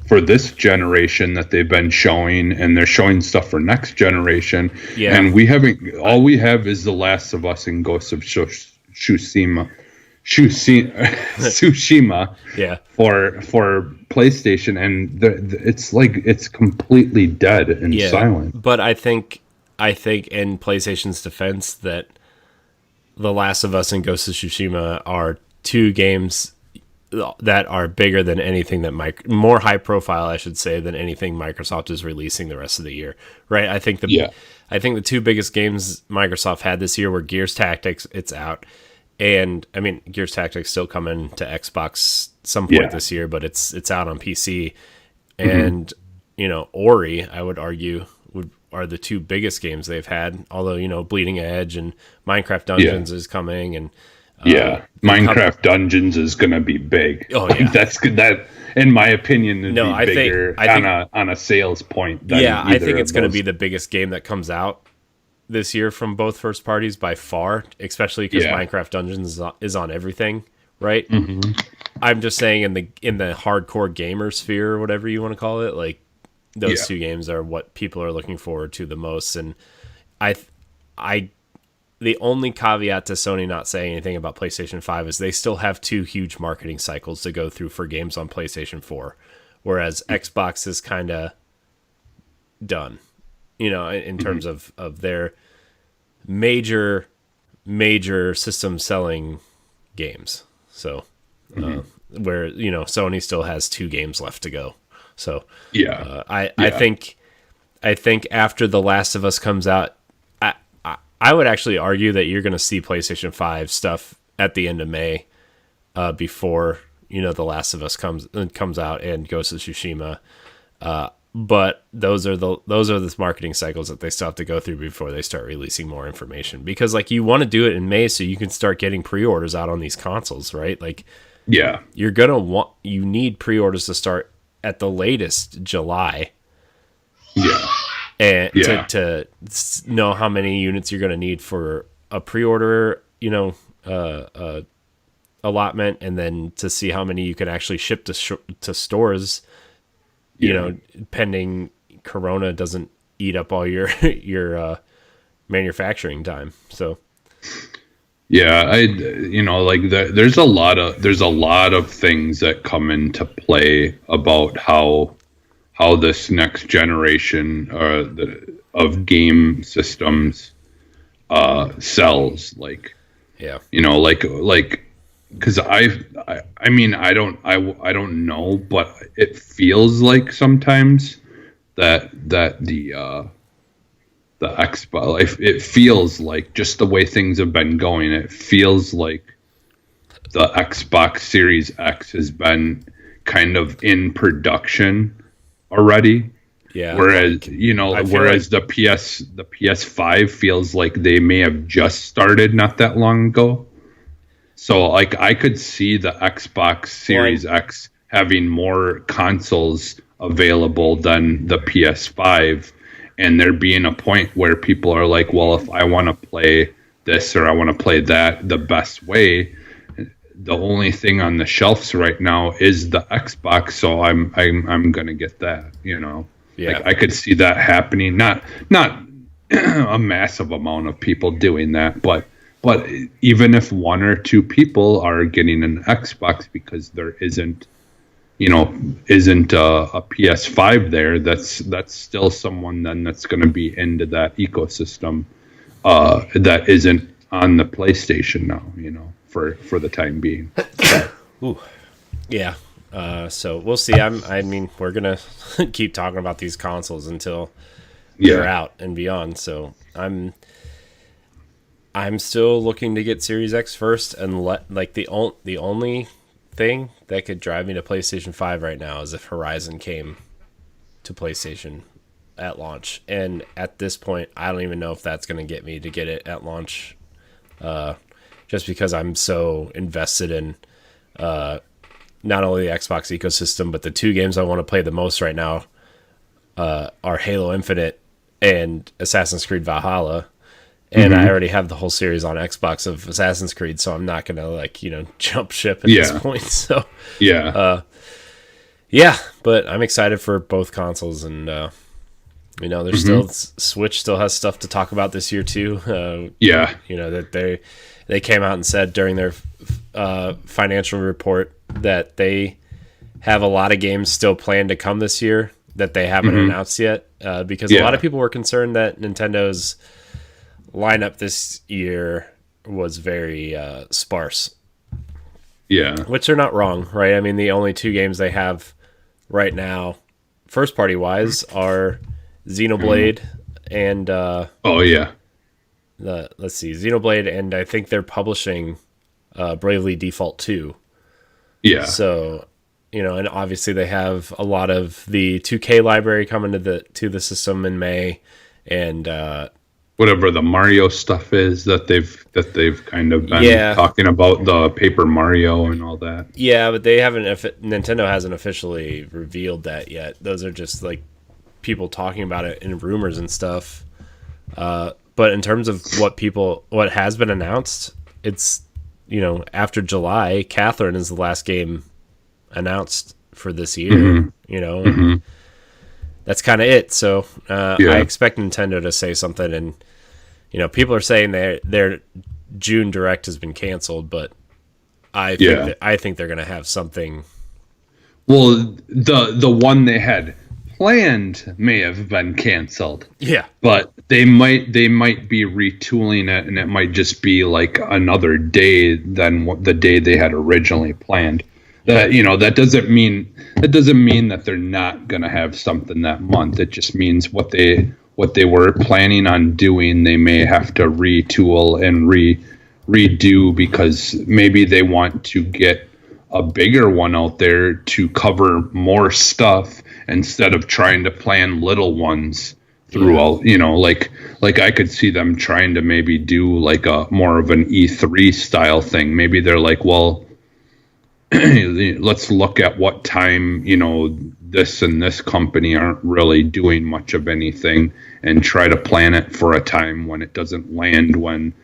for this generation that they've been showing, and they're showing stuff for next generation. Yeah. And all we have is The Last of Us and Ghost of Tsushima.
Yeah.
For PlayStation, and it's completely dead and silent.
But I think in PlayStation's defense that The Last of Us and Ghost of Tsushima are 2 games that are bigger than anything that more high profile, I should say, than anything Microsoft is releasing the rest of the year, right? I think the 2 biggest games Microsoft had this year were Gears Tactics, it's out, and I mean Gears Tactics still coming to Xbox some point this year, but it's out on PC, and Ori, I would argue, are the 2 biggest games they've had. Although Bleeding Edge and Minecraft Dungeons is coming, and
Minecraft Dungeons is going to be big.
Oh yeah,
that's good. That, in my opinion, would be bigger on a sales point.
I think it's going to be the biggest game that comes out this year from both first parties by far, especially because Minecraft Dungeons is on everything, right? Mm-hmm. I'm just saying in the hardcore gamer sphere, or whatever you want to call it, like those 2 games are what people are looking forward to the most. And the only caveat to Sony not saying anything about PlayStation 5 is they still have 2 huge marketing cycles to go through for games on PlayStation 4, whereas Xbox is kind of done, in terms of their major system selling games. So where Sony still has 2 games left to go. So I think after The Last of Us comes out, I would actually argue that you're going to see PlayStation 5 stuff at the end of May, before The Last of Us comes out and Ghost of Tsushima. But those are the marketing cycles that they still have to go through before they start releasing more information. Because like you want to do it in May so you can start getting pre-orders out on these consoles, right? Like you need pre-orders to start at the latest July.
Yeah.
And to know how many units you're going to need for a pre-order, allotment, and then to see how many you can actually ship to stores, pending Corona doesn't eat up all your manufacturing time. So
there's a lot of things that come into play about how this next generation of game systems sells. Because I don't know, but it feels like sometimes that the Xbox, it feels like, just the way things have been going, it feels like the Xbox Series X has been kind of in production already.
Yeah.
Whereas the PS5 feels like they may have just started not that long ago. So like I could see the Xbox Series X having more consoles available than the PS5, and there being a point where people are like, well, if I want to play this or I want to play that the best way, the only thing on the shelves right now is the Xbox, so I'm going to get that, Yeah. Like I could see that happening. Not a massive amount of people doing that, but even if 1 or 2 people are getting an Xbox because there isn't a PS5 there, that's still someone then that's going to be into that ecosystem that isn't on the PlayStation now, for the time being.
Ooh. Yeah. So we'll see. We're gonna keep talking about these consoles until they're out and beyond. So I'm still looking to get Series X first, and the only thing that could drive me to PlayStation 5 right now is if Horizon came to PlayStation at launch. And at this point, I don't even know if that's going to get me to get it at launch, just because I'm so invested in not only the Xbox ecosystem, but the 2 games I want to play the most right now are Halo Infinite and Assassin's Creed Valhalla. And I already have the whole series on Xbox of Assassin's Creed, so I'm not gonna jump ship at this point. So but I'm excited for both consoles, and there's still Switch still has stuff to talk about this year too. That they came out and said during their financial report that they have a lot of games still planned to come this year that they haven't announced yet, because a lot of people were concerned that Nintendo's lineup this year was very sparse.
Yeah.
Which they're not wrong, right? I mean, the only 2 games they have right now, first party wise, are Xenoblade and Xenoblade, and I think they're publishing Bravely Default 2.
Yeah.
So, and obviously they have a lot of the 2K library coming to the system in May, and
whatever the Mario stuff is that they've kind of been talking about, the Paper Mario and all that.
Yeah, but they haven't. Nintendo hasn't officially revealed that yet. Those are just like people talking about it in rumors and stuff. But in terms of what has been announced, it's after July, Catherine is the last game announced for this year. And that's kind of it. So I expect Nintendo to say something, and people are saying their June Direct has been canceled, but I think they're going to have something.
Well, the one they had planned may have been canceled.
Yeah.
But they might be retooling it, and it might just be like another day than what the day they had originally planned. That, you know, that doesn't mean that they're not going to have something that month. It just means what they were planning on doing, they may have to retool and redo, because maybe they want to get a bigger one out there to cover more stuff instead of trying to plan little ones throughout. You know, like I could see them trying to maybe do like a more of an E3 style thing. Maybe they're like, well, let's look at what time, you know, this and this company aren't really doing much of anything, and try to plan it for a time when it doesn't land when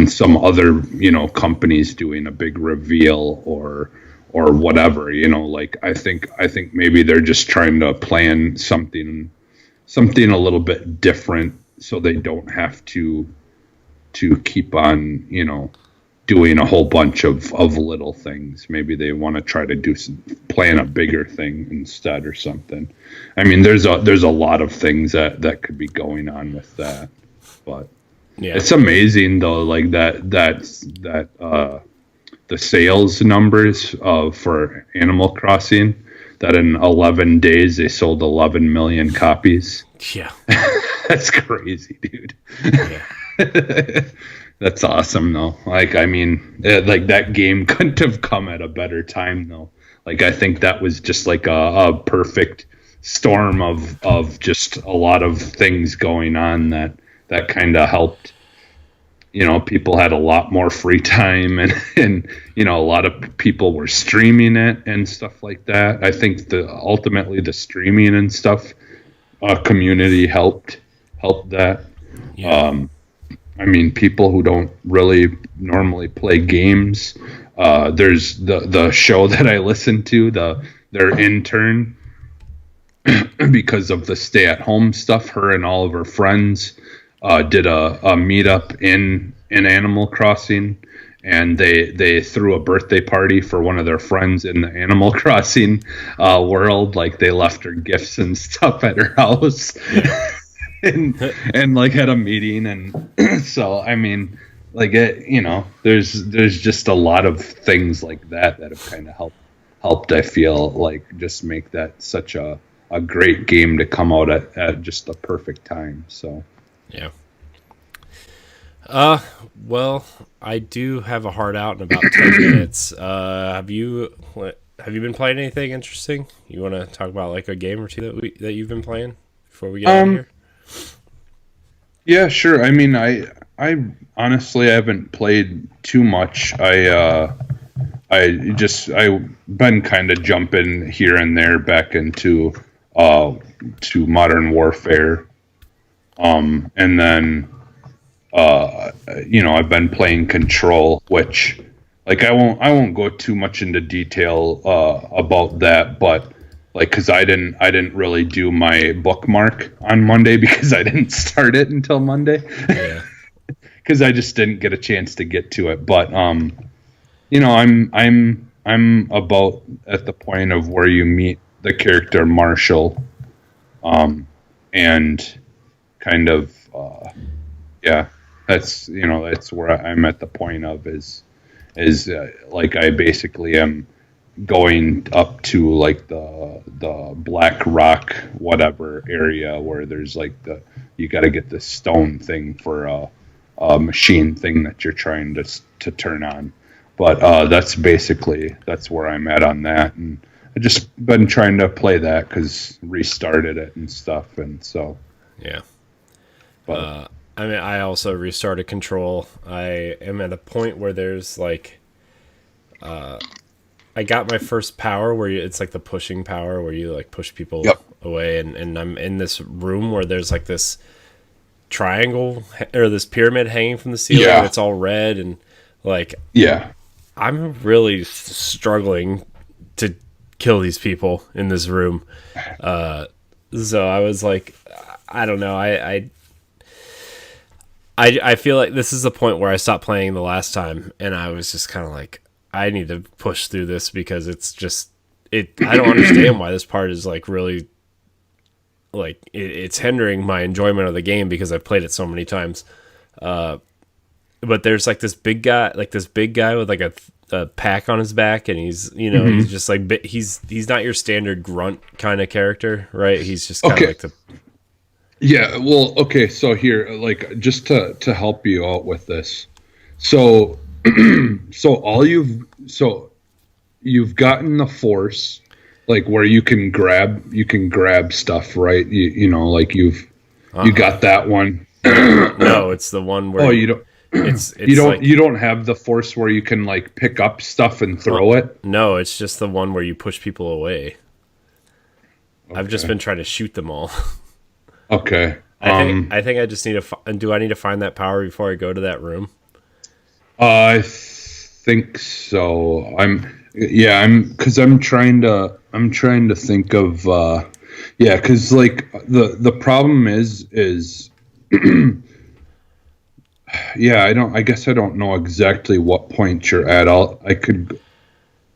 some other, you know, company's doing a big reveal or whatever, you know. Like I think maybe they're just trying to plan something a little bit different, so they don't have to keep on, you know, doing a whole bunch of little things. Maybe they want to try to plan a bigger thing instead or something. I mean, there's a lot of things that could be going on with that, but yeah, it's amazing though, like that the sales numbers for Animal Crossing, that in 11 days they sold 11 million copies.
Yeah.
That's crazy, dude.
Yeah.
That's awesome, though. Like, I mean, like that game couldn't have come at a better time, though. Like, I think that was just like a perfect storm of just a lot of things going on that kind of helped. You know, people had a lot more free time, and you know, a lot of people were streaming it and stuff like that. I think ultimately the streaming and stuff community helped that. Yeah. I mean, people who don't really normally play games. There's the show that I listen to, their intern, because of the stay-at-home stuff. Her and all of her friends did a meetup in Animal Crossing, and they threw a birthday party for one of their friends in the Animal Crossing world. Like, they left her gifts and stuff at her house. Yeah. and like had a meeting, and so I mean, like, it, you know, there's just a lot of things like that have kind of helped. I feel like just make that such a great game to come out at just the perfect time. So
yeah. Well, I do have a hard out in about 10 minutes. Have you been playing anything interesting? You want to talk about like a game or two that you've been playing before we get out of here?
Yeah, sure. I mean, I honestly haven't played too much. I've been kind of jumping here and there back into to Modern Warfare, and then you know, I've been playing Control, which, like, I won't go too much into detail about that, but like, because I didn't really do my bookmark on Monday because I didn't start it until Monday. Yeah. Because I just didn't get a chance to get to it. But you know, I'm about at the point of where you meet the character Marshall, and kind of yeah, that's, you know, that's where I'm at the point of is like, I basically am going up to like the Black Rock whatever area where there's like you got to get this stone thing for a machine thing that you're trying to turn on. But that's where I'm at on that, and I just been trying to play that because restarted it and stuff, and so
yeah. But I mean, I also restarted Control. I am at a point where there's like I got my first power where it's like the pushing power where you like push people away, and I'm in this room where there's like this triangle or this pyramid hanging from the ceiling. And it's all red, and like, yeah, I'm really struggling to kill these people in this room. So I was like, I don't know. I feel like this is the point where I stopped playing the last time, and I was just kind of like, I need to push through this because it's just I don't understand why this part is like really like it's hindering my enjoyment of the game because I've played it so many times. But there's like this big guy with like a pack on his back, and he's he's just like he's not your standard grunt kind of character, right? He's just kind of like the
Yeah, well, okay, so here, like, just to help you out with this, so you've gotten the force, like where you can grab stuff, right? You know, like you got that one.
No, it's the one where
you don't.
It's
you don't have the force where you can like pick up stuff and throw it.
No, it's just the one where you push people away. Okay. I've just been trying to shoot them all.
Okay.
I think I just need to. Do I need to find that power before I go to that room?
I think so. Because I'm trying to think of. Because like the problem is. I guess I don't know exactly what point you're at. I'll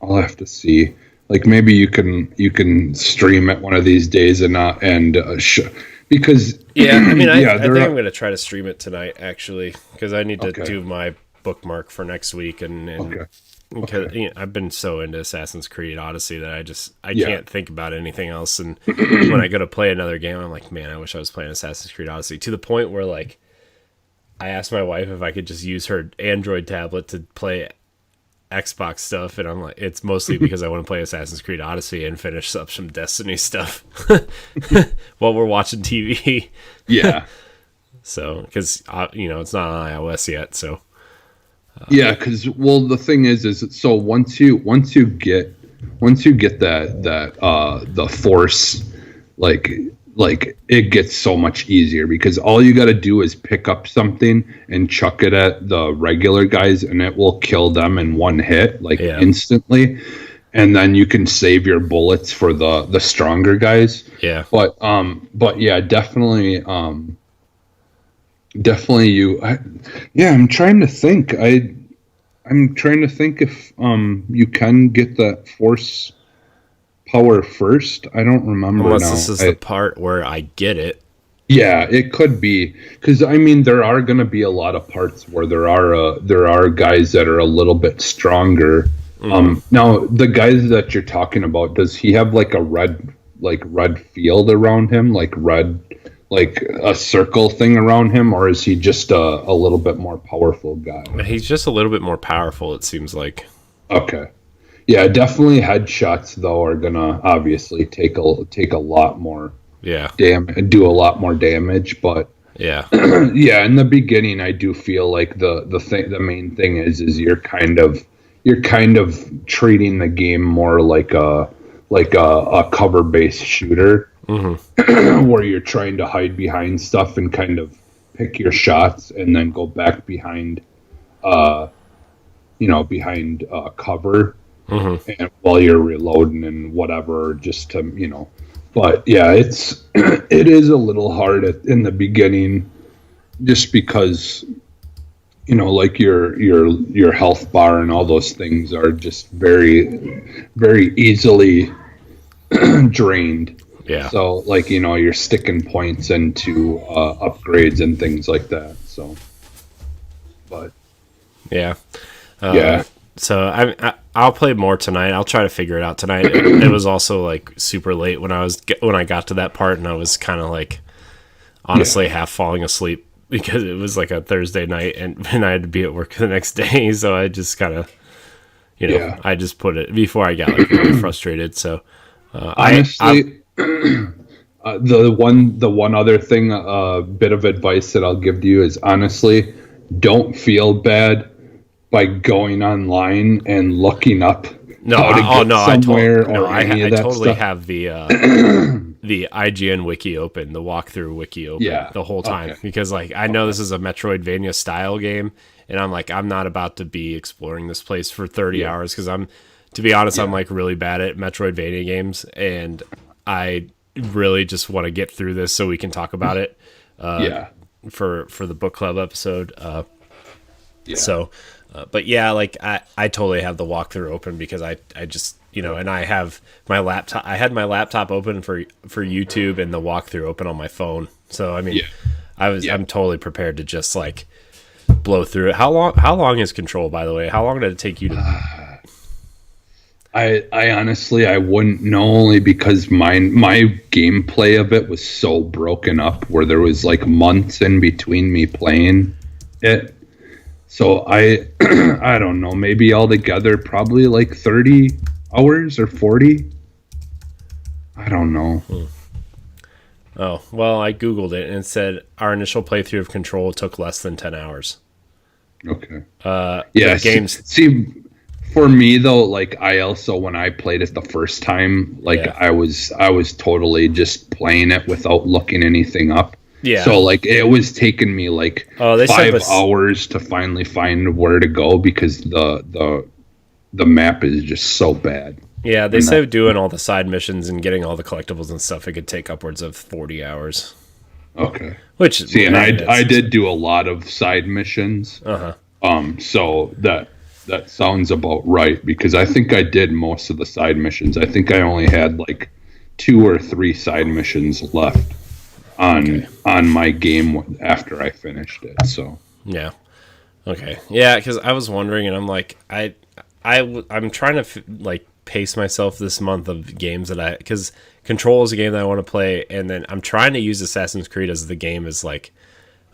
have to see. Like maybe you can stream it one of these days because
I mean I think I'm gonna try to stream it tonight actually because I need to do my bookmark for next week because I've been so into Assassin's Creed Odyssey that I can't think about anything else, and when I go to play another game I'm like, man, I wish I was playing Assassin's Creed Odyssey, to the point where like I asked my wife if I could just use her Android tablet to play Xbox stuff, and I'm like, it's mostly because I want to play Assassin's Creed Odyssey and finish up some Destiny stuff while we're watching TV.
Yeah.
So, because it's not on iOS yet, so.
Because the thing is so once you get that the force, like it gets so much easier because all you got to do is pick up something and chuck it at the regular guys and it will kill them in one hit, instantly. And then you can save your bullets for the stronger guys. Yeah. But yeah, definitely I'm trying to think. I'm trying to think if you can get that force power first. I don't remember.
Unless
now.
This is the part where I get it.
Yeah, it could be, because I mean there are going to be a lot of parts where there are guys that are a little bit stronger. Now the guys that you're talking about, does he have like a red field around him, like a circle thing around him, or is he just a little bit more powerful guy?
He's just a little bit more powerful, it seems like.
Okay. Yeah, definitely headshots though are gonna obviously take a lot more do a lot more damage, but in the beginning I do feel like the main thing is you're kind of treating the game more like a cover based shooter, where you're trying to hide behind stuff and kind of pick your shots and then go back behind cover. And while you're reloading and whatever, just to but yeah, it is a little hard in the beginning, just because like your health bar and all those things are just very, very easily drained. Yeah. So like you're sticking points into upgrades and things like that. So, but
yeah. So I'll play more tonight. I'll try to figure it out tonight. It was also like super late when I got to that part, and I was kind of like honestly half falling asleep because it was like a Thursday night and I had to be at work the next day. So I just kind of, I just put it before I got like really frustrated. So
honestly, the one other thing, bit of advice that I'll give to you is honestly, don't feel bad by going online and looking up somewhere
I totally have the the IGN wiki open, the walkthrough wiki open the whole time, because like I know this is a Metroidvania style game, and I'm like, I'm not about to be exploring this place for 30 hours, because to be honest, I'm like really bad at Metroidvania games, and I really just want to get through this so we can talk about it for the book club episode. So but yeah, like I totally have the walkthrough open because I just and I have my laptop. I had my laptop open for YouTube and the walkthrough open on my phone. So I mean, I'm totally prepared to just like blow through it. How long is Control, by the way? How long did it take you to?
I honestly I wouldn't know, only because my gameplay of it was so broken up where there was like months in between me playing it. So I I don't know, maybe altogether probably like 30 hours or 40. I don't know.
Oh, well, I Googled it and it said our initial playthrough of Control took less than 10 hours.
Okay.
Yeah, games.
See, for me though, like I also, when I played it the first time, like I was totally just playing it without looking anything up.
Yeah.
So like it was taking me like 5 hours to finally find where to go because the map is just so bad.
Yeah, they said doing all the side missions and getting all the collectibles and stuff, it could take upwards of 40 hours.
Okay.
Which
see, and I did do a lot of side missions. So that sounds about right, because I think I did most of the side missions. I think I only had like 2 or 3 side missions left on my game after I finished it. So
yeah, okay, yeah, because I was wondering, and I'm like, I'm trying to like pace myself this month of games that because Control is a game that I want to play, and then I'm trying to use Assassin's Creed as the game is like,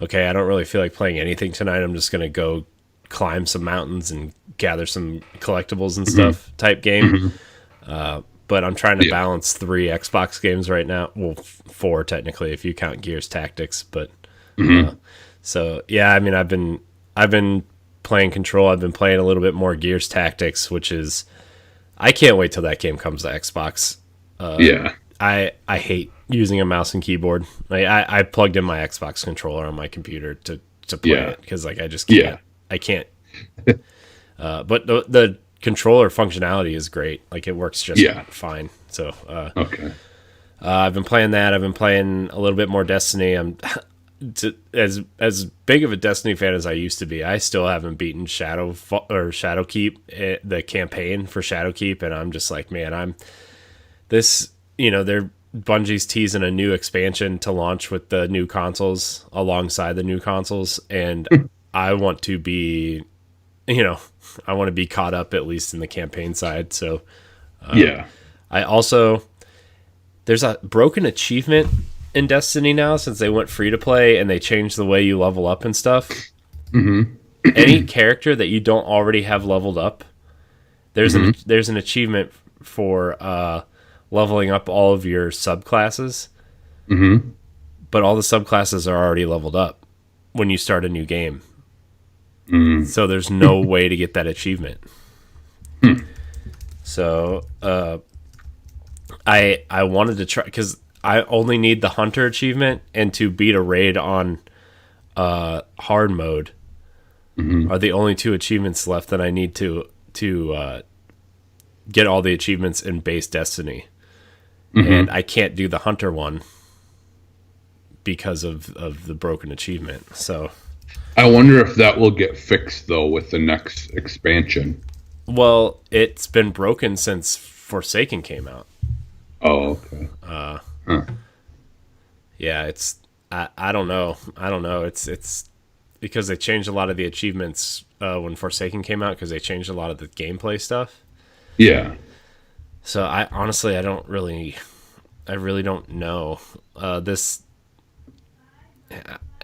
okay, I don't really feel like playing anything tonight. I'm just gonna go climb some mountains and gather some collectibles and stuff type game. But I'm trying to balance 3 Xbox games right now. Well, 4 technically if you count Gears Tactics. But so yeah, I mean, I've been playing Control. I've been playing a little bit more Gears Tactics, which is I can't wait till that game comes to Xbox. I hate using a mouse and keyboard. I plugged in my Xbox controller on my computer to play it because like I just can't. I can't. But the controller functionality is great. Like it works just fine. So I've been playing that. I've been playing a little bit more Destiny. I'm as big of a Destiny fan as I used to be. I still haven't beaten Shadowkeep, the campaign for Shadowkeep, and I'm just like, man, they're Bungie's teasing a new expansion to launch with the new consoles alongside the new consoles, and I want to be caught up at least in the campaign side. So I also, there's a broken achievement in Destiny now since they went free to play and they changed the way you level up and stuff. Any character that you don't already have leveled up, there's an achievement for leveling up all of your subclasses. But all the subclasses are already leveled up when you start a new game. So there's no way to get that achievement. So I wanted to try, because I only need the hunter achievement and to beat a raid on hard mode are the only 2 achievements left that I need to get all the achievements in base Destiny. And I can't do the hunter one because of the broken achievement. So
I wonder if that will get fixed though with the next expansion.
Well, it's been broken since Forsaken came out.
Oh, okay.
Yeah, it's I don't know. It's because they changed a lot of the achievements when Forsaken came out, because they changed a lot of the gameplay stuff.
Yeah.
So I really don't know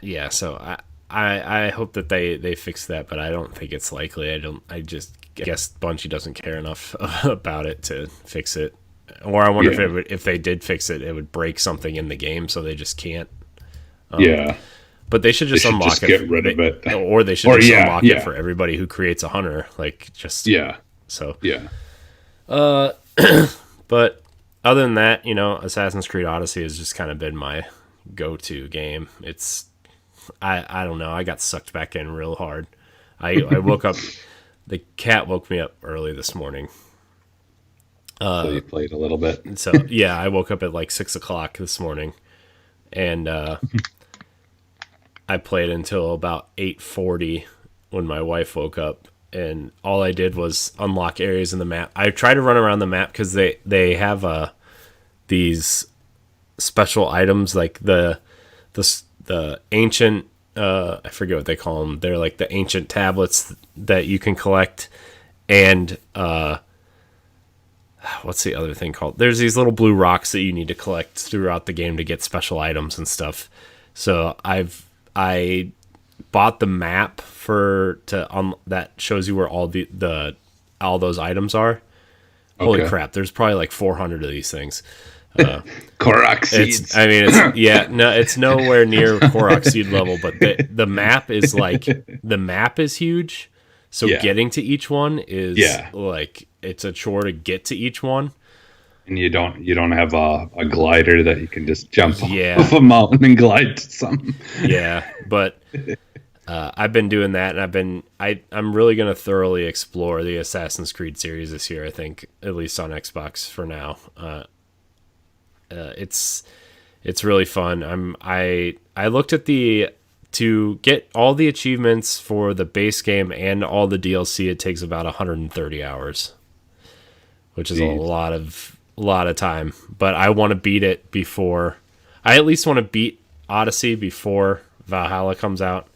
Yeah, so I hope that they fix that, but I don't think it's likely. I just guess Bungie doesn't care enough about it to fix it. Or I wonder if they did fix it, it would break something in the game, so they just can't. But they should just unlock it.
Get rid of it.
Or they should just unlock it for everybody who creates a hunter. Like, just... So... But other than that, Assassin's Creed Odyssey has just kind of been my go-to game. It's... I don't know. I got sucked back in real hard. I woke up... The cat woke me up early this morning.
So you played a little bit.
So, yeah, I woke up at like 6 o'clock this morning. And I played until about 8:40 when my wife woke up. and all I did was unlock areas in the map. I tried to run around the map because they have these special items like the ancient I forget what they call them. They're like the ancient tablets that you can collect, and what's the other thing called? There's these little blue rocks that you need to collect throughout the game to get special items and stuff. So I bought the map that shows you where all all those items are. Holy crap! There's probably like 400 of these things.
Korok seeds.
It's nowhere near Korok seed level, but the map is huge. So getting to each one is like it's a chore to get to each one.
And you don't have a glider that you can just jump off a mountain and glide to something.
Yeah, but I've been doing that, and I'm really gonna thoroughly explore the Assassin's Creed series this year. I think, at least on Xbox for now. It's really fun. I looked at to get all the achievements for the base game and all the DLC. It takes about 130 hours, which is a lot of time. But I want to beat it before. I at least want to beat Odyssey before Valhalla comes out.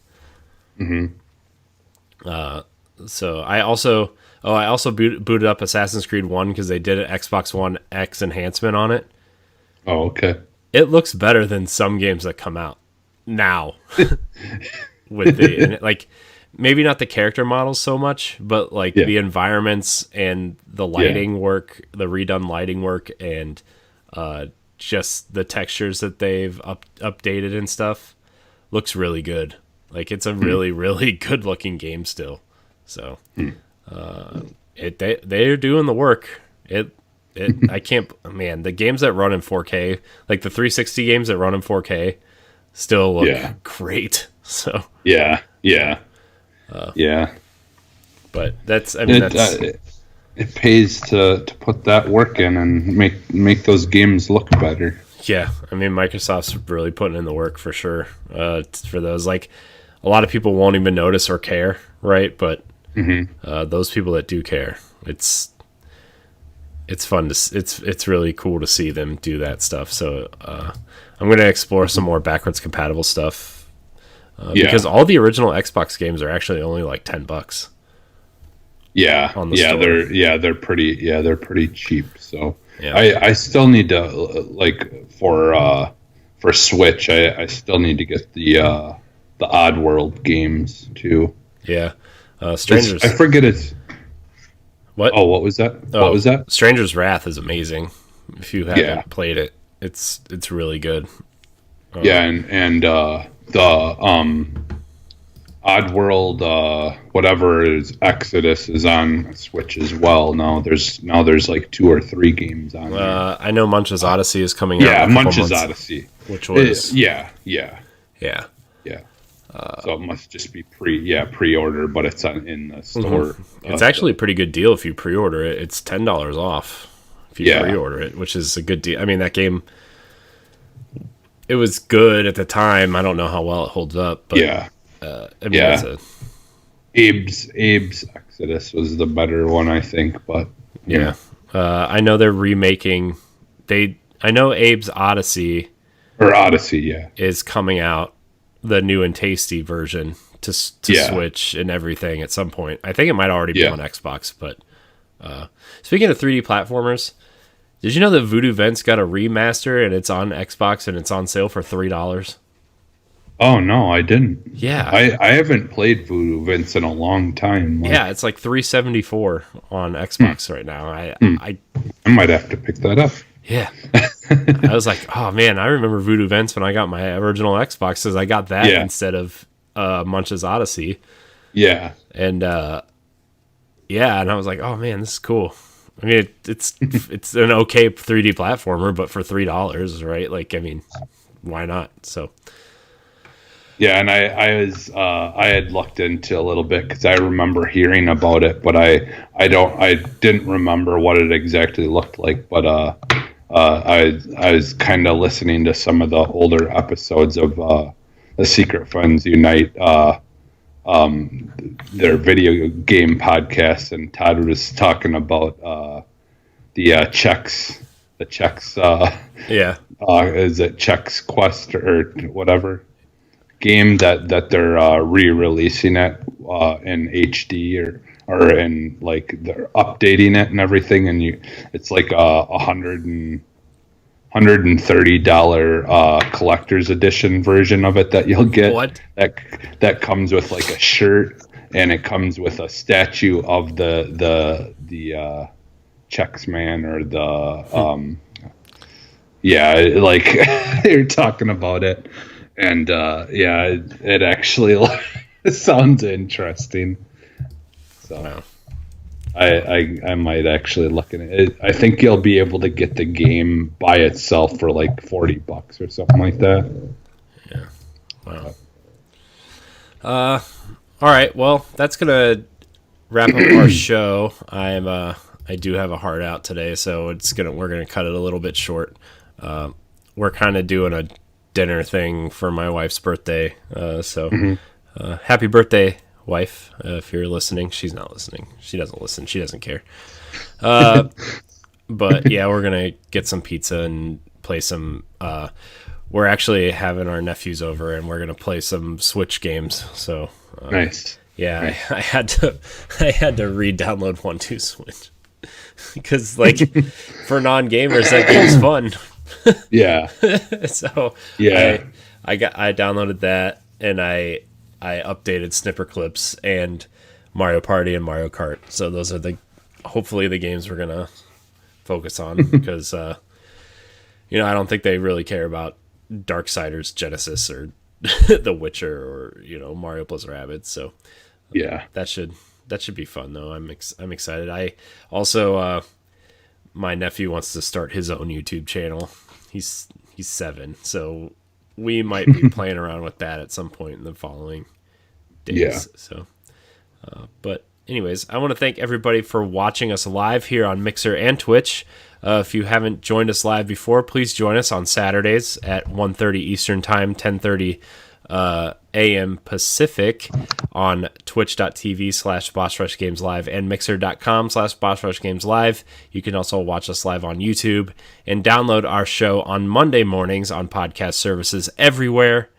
So I also booted up Assassin's Creed 1 because they did an Xbox One X enhancement on it.
Oh, okay.
It looks better than some games that come out now. With maybe not the character models so much, but the environments and the lighting work, the redone lighting work, and just the textures that they've updated and stuff looks really good. Like, it's a really, really good looking game still. So they're doing the work. I can't, man, the games that run in 4K, like the 360 games that run in 4K, still look great. So
yeah.
But
it pays to put that work in and make those games look better.
Yeah, I mean, Microsoft's really putting in the work for sure. For those, like, a lot of people won't even notice or care, right? But those people that do care, it's fun it's really cool to see them do that stuff. So I'm going to explore some more backwards compatible stuff because all the original Xbox games are actually only like $10.
Yeah,
on the store.
They're pretty cheap. So I still need to for Switch. I still need to get the Oddworld games too.
Yeah, Strangers.
I forget it's.
What?
Oh, what was that? What was that?
Stranger's Wrath is amazing. If you haven't played it, it's really good.
And the Oddworld, whatever is Exodus, is on Switch as well. Now there's like 2 or 3 games on there.
I know Munch's Odyssey is coming out.
Yeah, Munch's Odyssey,
which was
yeah. So it must just be pre-order, but it's in the store.
It's actually a pretty good deal if you pre-order it. It's $10 off if you pre-order it, which is a good deal. I mean, that game, it was good at the time. I don't know how well it holds up, but
Abe's Exodus was the better one, I think. But
I know they're remaking. I know Abe's Odyssey is coming out. The new and tasty version to Switch and everything at some point. I think it might already be on Xbox. But speaking of 3D platformers, did you know that Voodoo Vents got a remaster and it's on Xbox and it's on sale for $3?
Oh no, I didn't.
Yeah,
I haven't played Voodoo Vents in a long time.
Yeah, it's like $374 on Xbox right now. I
might have to pick that up.
Yeah. I was like, oh man, I remember Voodoo Vents when I got my original Xbox because I got that instead of Munch's Odyssey.
Yeah.
And and I was like, oh man, this is cool. I mean, it's an okay 3D platformer, but for $3, right? Like, I mean, why not? So.
Yeah, and I had looked into a little bit because I remember hearing about it, but I didn't remember what it exactly looked like. But I was kind of listening to some of the older episodes of the Secret Friends Unite their video game podcast, and Todd was talking about the Chex, is it Chex Quest or whatever game that they're re-releasing it in HD or in, like, they're updating it and everything, and it's like $130 collector's edition version of it that you'll get.
What?
That comes with, like, a shirt, and it comes with a statue of the Chex Man, or the like you're talking about it, and it actually sounds interesting. So
wow.
I might actually look at it. I think you'll be able to get the game by itself for like $40 or something like that.
Yeah. Wow. All right. Well, that's gonna wrap up our show. I do have a heart out today, so we're gonna cut it a little bit short. We're kind of doing a dinner thing for my wife's birthday. Happy birthday, wife, if you're listening. She's not listening. She doesn't listen. She doesn't care. But yeah, we're going to get some pizza and play some, we're actually having our nephews over, and we're going to play some Switch games. So
nice.
Yeah,
nice.
I had to re-download 1-2 Switch because, like, for non-gamers, that game's fun.
Yeah.
So
yeah,
I downloaded that, and I updated Snipper Clips and Mario Party and Mario Kart. So those are hopefully the games we're gonna focus on, because I don't think they really care about Darksiders Genesis or The Witcher or Mario plus Rabbids. So
yeah,
that should be fun though. I'm excited. I also my nephew wants to start his own YouTube channel. He's 7, so we might be playing around with that at some point in the following days.
Yeah.
So, but anyways, I want to thank everybody for watching us live here on Mixer and Twitch. If you haven't joined us live before, please join us on Saturdays at 1:30 Eastern Time, 10:30 a.m. Pacific on twitch.tv/BossRushGamesLive and mixer.com/BossRushGamesLive. You can also watch us live on YouTube and download our show on Monday mornings on podcast services everywhere,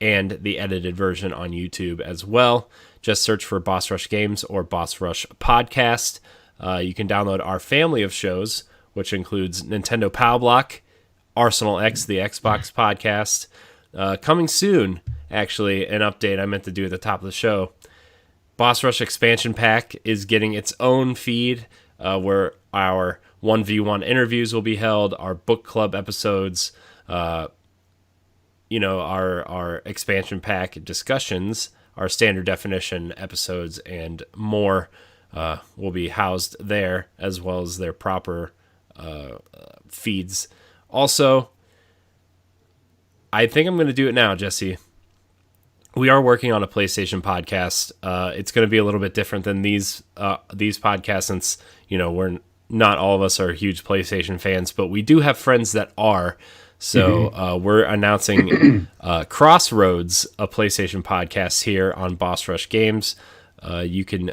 and the edited version on YouTube as well. Just search for Boss Rush Games or Boss Rush Podcast. You can download our family of shows, which includes Nintendo Pow Block, Arsenal X, the Xbox podcast. Coming soon, actually, an update I meant to do at the top of the show. Boss Rush Expansion Pack is getting its own feed where our 1v1 interviews will be held, our book club episodes, our expansion pack discussions, our standard definition episodes, and more will be housed there, as well as their proper feeds. Also, I think I'm going to do it now, Jesse. We are working on a PlayStation podcast. It's going to be a little bit different than these podcasts, since we're not all of us are huge PlayStation fans, but we do have friends that are. So we're announcing Crossroads, a PlayStation podcast here on Boss Rush Games. You can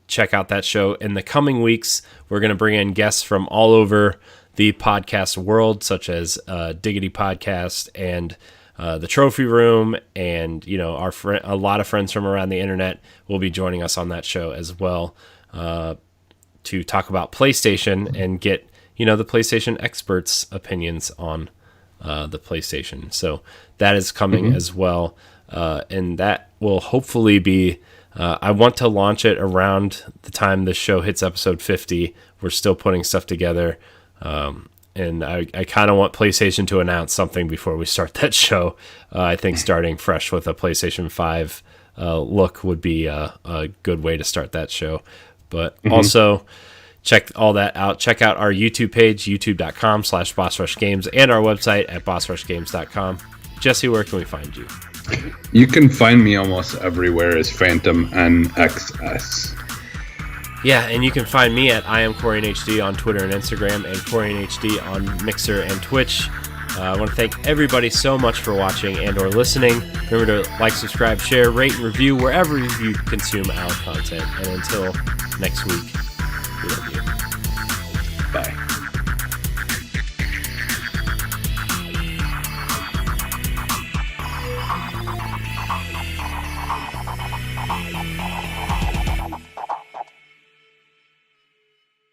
check out that show in the coming weeks. We're going to bring in guests from all over the podcast world, such as Diggity Podcast and the Trophy Room, and a lot of friends from around the internet will be joining us on that show as well, to talk about PlayStation and get the PlayStation experts' opinions on the PlayStation. So that is coming as well, and that will hopefully be. I want to launch it around the time the show hits episode 50. We're still putting stuff together. And I kind of want PlayStation to announce something before we start that show. I think starting fresh with a PlayStation 5 look would be a good way to start that show. But also check all that out. Check out our YouTube page, youtube.com/BossRushGames, and our website at BossRushGames.com. Jesse, where can we find you?
You can find me almost everywhere as Phantom NXS.
Yeah, and you can find me at I am CorianHD on Twitter and Instagram, and CorianHD on Mixer and Twitch. I want to thank everybody so much for watching and or listening. Remember to like, subscribe, share, rate, and review wherever you consume our content. And until next week, we love you.